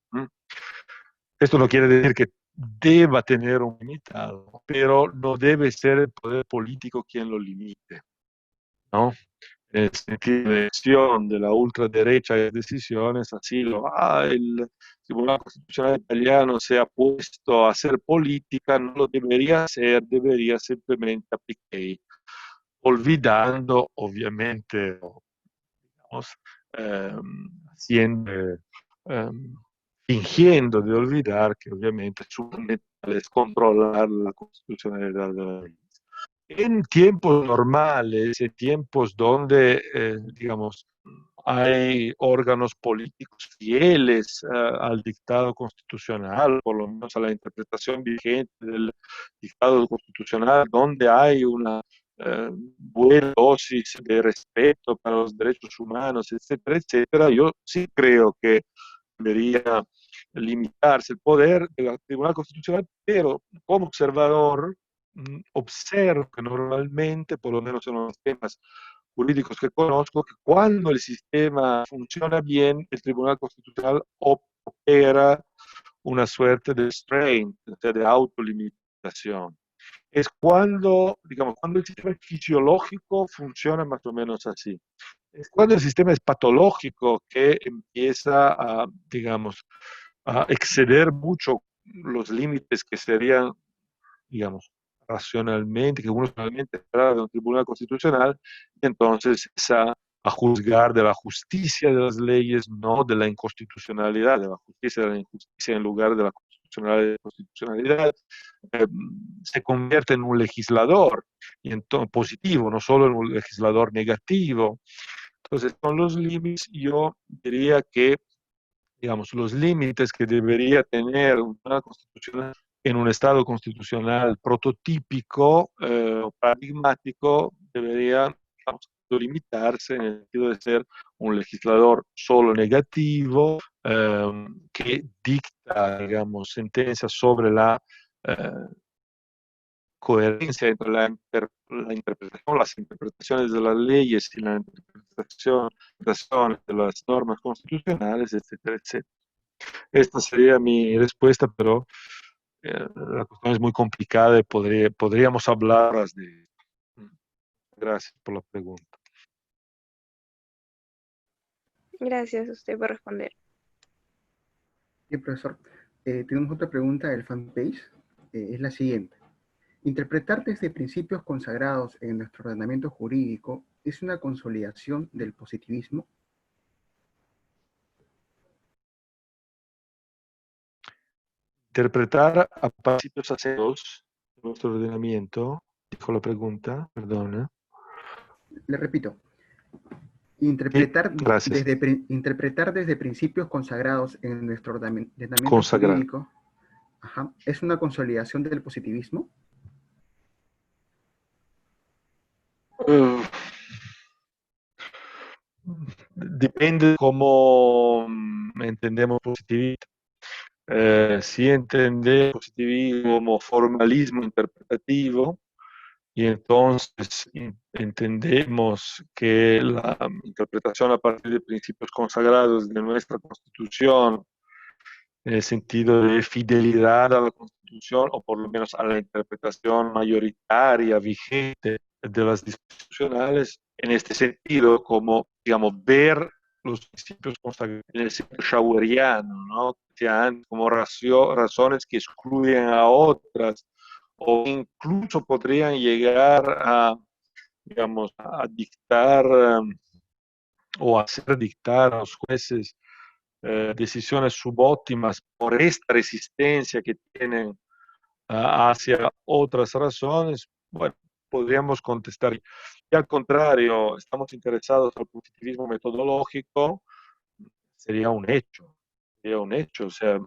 Esto no quiere decir que deba tener un limitado, pero no debe ser el poder político quien lo limite, ¿no? En el sentido de acción de la ultraderecha de decisiones, así el Tribunal Constitucional italiano se ha puesto a hacer política, no lo debería hacer, debería simplemente aplicar, olvidando, obviamente, digamos, haciendo, em, fingiendo de olvidar que obviamente su fundamental es controlar la constitucionalidad de la ley. En tiempos normales, en tiempos donde, digamos, hay órganos políticos fieles al dictado constitucional, por lo menos a la interpretación vigente del dictado constitucional, donde hay una buena dosis de respeto para los derechos humanos, etcétera, etcétera, yo sí creo que debería limitarse el poder del Tribunal Constitucional, pero como observador observo que normalmente, por lo menos en los temas jurídicos que conozco, que cuando el sistema funciona bien, el Tribunal Constitucional opera una suerte de restraint, o sea, de autolimitación. Es cuando, digamos, cuando el sistema fisiológico funciona más o menos así. Es cuando el sistema es patológico que empieza a, digamos, a exceder mucho los límites que serían, digamos, racionalmente, que uno racionalmente espera de un tribunal constitucional, entonces es a juzgar de la justicia de las leyes, no de la inconstitucionalidad, de la justicia de la injusticia en lugar de la constitucionalidad, eh, se convierte en un legislador y entonces, positivo, no solo en un legislador negativo. Entonces, con los límites, yo diría que, digamos, los límites que debería tener una constitución en un Estado constitucional prototípico o paradigmático debería, digamos, limitarse en el sentido de ser un legislador solo negativo que dicta, digamos, sentencias sobre la coherencia entre la interpretación, las interpretaciones de las leyes y la interpretación de las normas constitucionales, etcétera, etcétera. Esta sería mi respuesta, pero la cuestión es muy complicada y podríamos hablar de... Gracias por la pregunta.
Gracias a usted por responder.
Bien, profesor. Tenemos otra pregunta del fanpage. Es la siguiente. Interpretar desde principios consagrados en nuestro ordenamiento jurídico es una consolidación del positivismo.
Interpretar a principios aseados de nuestro ordenamiento, dijo la pregunta, perdona.
Le repito.
Sí, gracias.
Interpretar desde principios consagrados en nuestro ordenamiento
Consagrar.
jurídico es una consolidación del positivismo.
Depende de cómo entendemos positivismo. Si entendemos positivismo como formalismo interpretativo, y entonces entendemos que la interpretación a partir de principios consagrados de nuestra Constitución en el sentido de fidelidad a la Constitución, o por lo menos a la interpretación mayoritaria vigente de las disposiciones constitucionales, en este sentido, como, digamos, ver los principios consagrados en el sentido schaueriano, ¿no? Sean como razones que excluyen a otras, o incluso podrían llegar a, digamos, a dictar o hacer dictar a los jueces decisiones subóptimas por esta resistencia que tienen hacia otras razones, bueno, podríamos contestar. Y al contrario, estamos interesados al positivismo metodológico, sería un hecho, o sea,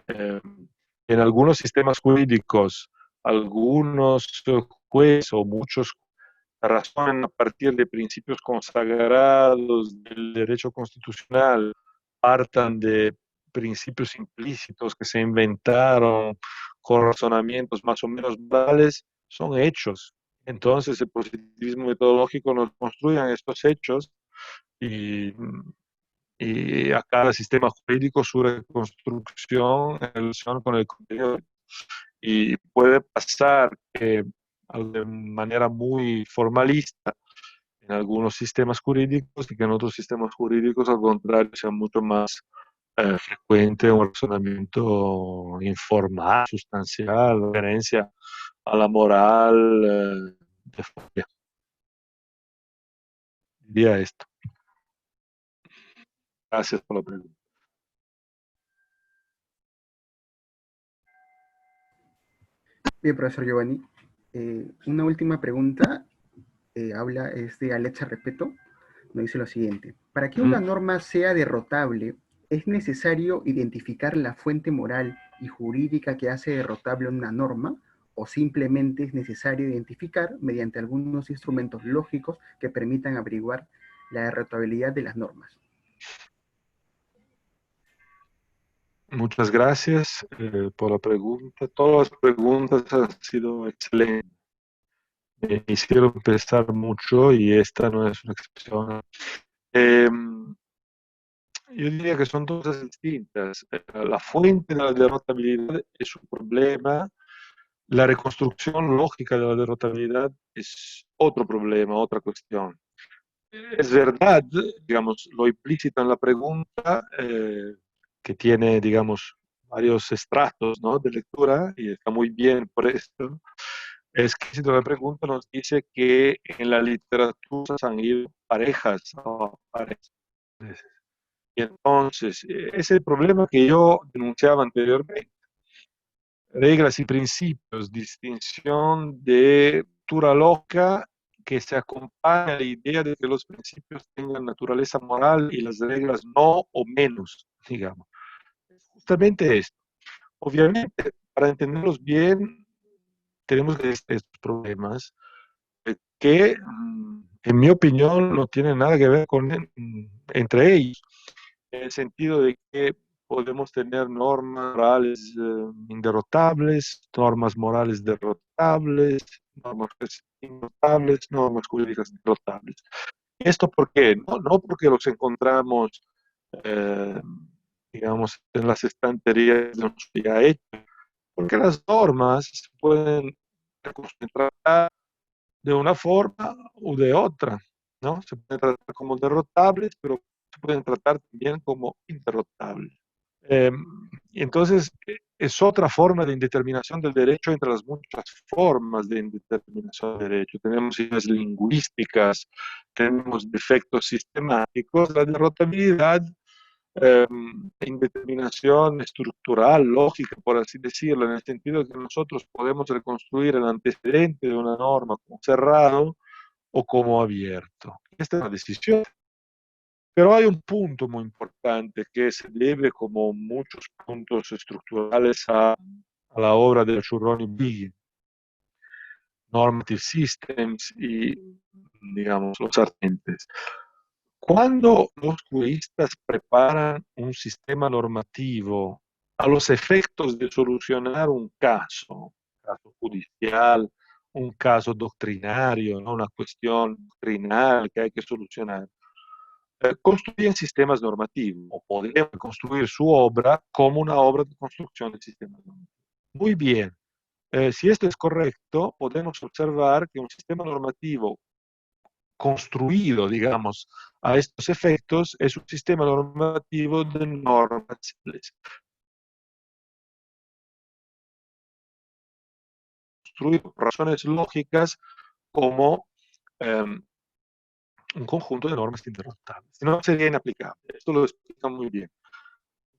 eh, en algunos sistemas jurídicos, algunos jueces o muchos razonan a partir de principios consagrados del derecho constitucional, partan de principios implícitos que se inventaron con razonamientos más o menos morales, son hechos. Entonces el positivismo metodológico nos construye estos hechos y, y a cada sistema jurídico su reconstrucción en relación con el contenido. Y puede pasar que de manera muy formalista en algunos sistemas jurídicos y que en otros sistemas jurídicos, al contrario, sea mucho más frecuente un razonamiento informal, sustancial, referencia a la moral de familia. Diría esto. Gracias por la pregunta.
Bien, profesor Giovanni. Una última pregunta, es de Alexa Repeto, nos dice lo siguiente. Para que una norma sea derrotable, ¿es necesario identificar la fuente moral y jurídica que hace derrotable una norma? ¿O simplemente es necesario identificar mediante algunos instrumentos lógicos que permitan averiguar la derrotabilidad de las normas?
Muchas gracias por la pregunta. Todas las preguntas han sido excelentes. Me hicieron pensar mucho y esta no es una excepción. Yo diría que son dos cosas distintas. La fuente de la derrotabilidad es un problema, la reconstrucción lógica de la derrotabilidad es otro problema, otra cuestión. Es verdad, digamos, lo implícito en la pregunta, que tiene, digamos, varios estratos, ¿no?, de lectura, y está muy bien por esto, es que si la pregunta nos dice que en la literatura se han ido parejas, ¿no?, parejas. Y entonces, es el problema que yo denunciaba anteriormente. Reglas y principios, distinción de cultura lógica que se acompaña a la idea de que los principios tengan naturaleza moral y las reglas no o menos, digamos. Justamente esto. Obviamente, para entenderlos bien, tenemos que estos problemas que, en mi opinión, no tienen nada que ver con entre ellos, en el sentido de que podemos tener normas morales inderrotables, normas morales derrotables, normas inderrotables, normas jurídicas derrotables. ¿Esto por qué? No porque los encontramos, eh, digamos, en las estanterías de un ya hecho, porque las normas se pueden tratar de una forma u de otra, ¿no? Se pueden tratar como derrotables, pero se pueden tratar también como inderrotables. Eh, entonces, es otra forma de indeterminación del derecho entre las muchas formas de indeterminación del derecho. Tenemos ideas lingüísticas, tenemos defectos sistemáticos, la derrotabilidad, indeterminación estructural, lógica, por así decirlo, en el sentido de que nosotros podemos reconstruir el antecedente de una norma como cerrado o como abierto. Esta es la decisión. Pero hay un punto muy importante que se debe, como muchos puntos estructurales, a la obra de Churrón y Biggie, Normative Systems y, digamos, los argentes. Cuando los juristas preparan un sistema normativo a los efectos de solucionar un caso judicial, un caso doctrinario, ¿no?, una cuestión doctrinal que hay que solucionar, construyen sistemas normativos, o podrían construir su obra como una obra de construcción de sistemas normativos. Muy bien. Si esto es correcto, podemos observar que un sistema normativo construido, digamos, a estos efectos es un sistema normativo de normas simples, construido por razones lógicas como un conjunto de normas interruptables. Si no, sería inaplicable. Esto lo explica muy bien.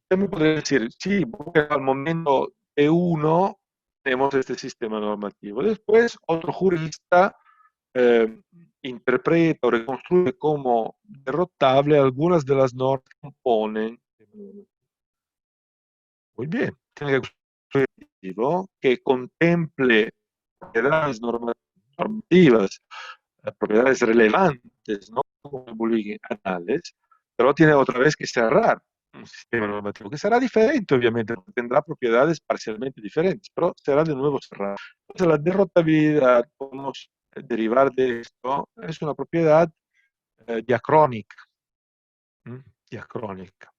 Usted me podría decir, sí, porque al momento E1 tenemos este sistema normativo. Después, otro jurista eh, interpreta o reconstruye como derrotable algunas de las normas que componen. Muy bien, tiene que construir un dispositivo que contemple propiedades normativas, propiedades relevantes, ¿no? Como el bullying anales, pero tiene otra vez que cerrar un sistema normativo que será diferente, obviamente, tendrá propiedades parcialmente diferentes, pero será de nuevo cerrado. Entonces, la derrotabilidad, podemos derivar de esto, es una propiedad diacrónica. ¿Mm? Diacrónica.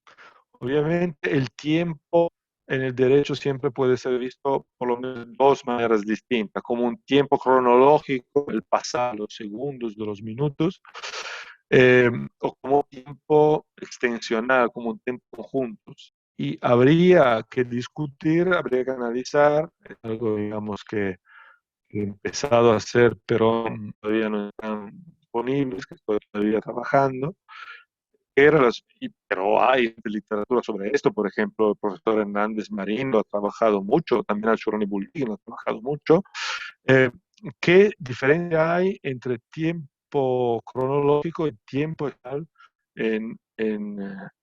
Obviamente, el tiempo en el derecho siempre puede ser visto por lo menos de dos maneras distintas, como un tiempo cronológico, el pasar los segundos de los minutos, o como tiempo extensional, como un tiempo conjuntos. Y habría que discutir, habría que analizar, es algo, digamos, que he empezado a hacer, pero todavía no están disponibles, que estoy todavía trabajando, pero hay literatura sobre esto, por ejemplo, el profesor Hernández Marín lo ha trabajado mucho, también Alchoroni Bulli lo ha trabajado mucho. ¿Qué diferencia hay entre tiempo cronológico y tiempo real en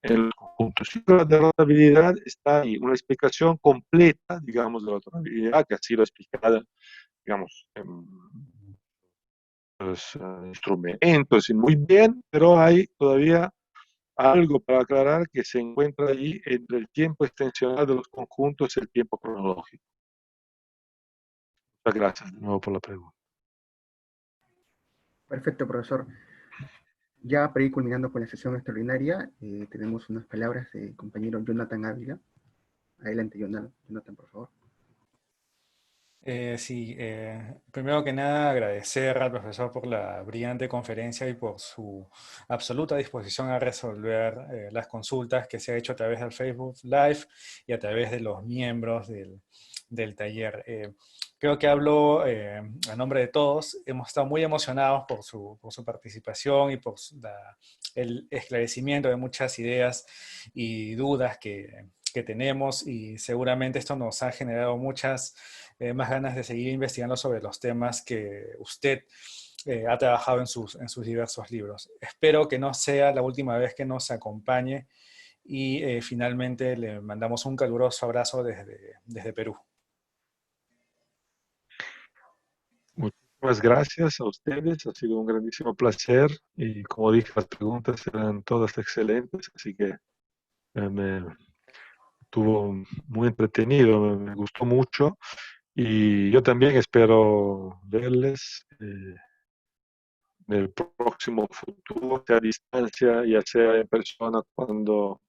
los conjuntos? Sí, la derrotabilidad está ahí, una explicación completa, digamos, de la derrotabilidad, que ha sido explicada, digamos, en los instrumentos y muy bien, pero hay todavía algo para aclarar que se encuentra allí entre el tiempo extensional de los conjuntos y el tiempo cronológico. Muchas gracias de nuevo por la pregunta.
Perfecto, profesor. Ya para ir culminando con la sesión extraordinaria, tenemos unas palabras del compañero Jonathan Ávila. Adelante, Jonathan, por favor.
Sí, primero que nada agradecer al profesor por la brillante conferencia y por su absoluta disposición a resolver las consultas que se ha hecho a través del Facebook Live y a través de los miembros del taller. Creo que hablo a nombre de todos. Hemos estado muy emocionados por su participación y por el esclarecimiento de muchas ideas y dudas que tenemos, y seguramente esto nos ha generado muchas más ganas de seguir investigando sobre los temas que usted ha trabajado en sus diversos libros. Espero que no sea la última vez que nos acompañe y finalmente le mandamos un caluroso abrazo desde Perú.
Muchas gracias a ustedes, ha sido un grandísimo placer y como dije, las preguntas eran todas excelentes, así que me estuvo muy entretenido, me gustó mucho y yo también espero verles en el próximo futuro, sea a distancia, ya sea en persona, cuando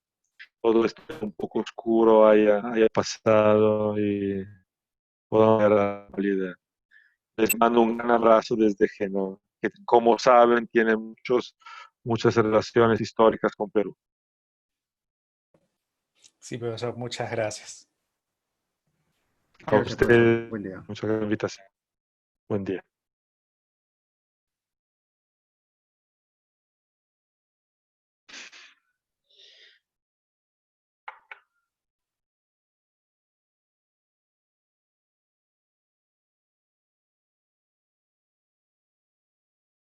todo esto un poco oscuro haya pasado y podamos ver la realidad. Les mando un gran abrazo desde Génova, que como saben tiene muchas relaciones históricas con Perú.
Sí, profesor, muchas gracias.
A
Gracias, profesor.
usted,
Buen día.
muchas invitaciones. Buen día.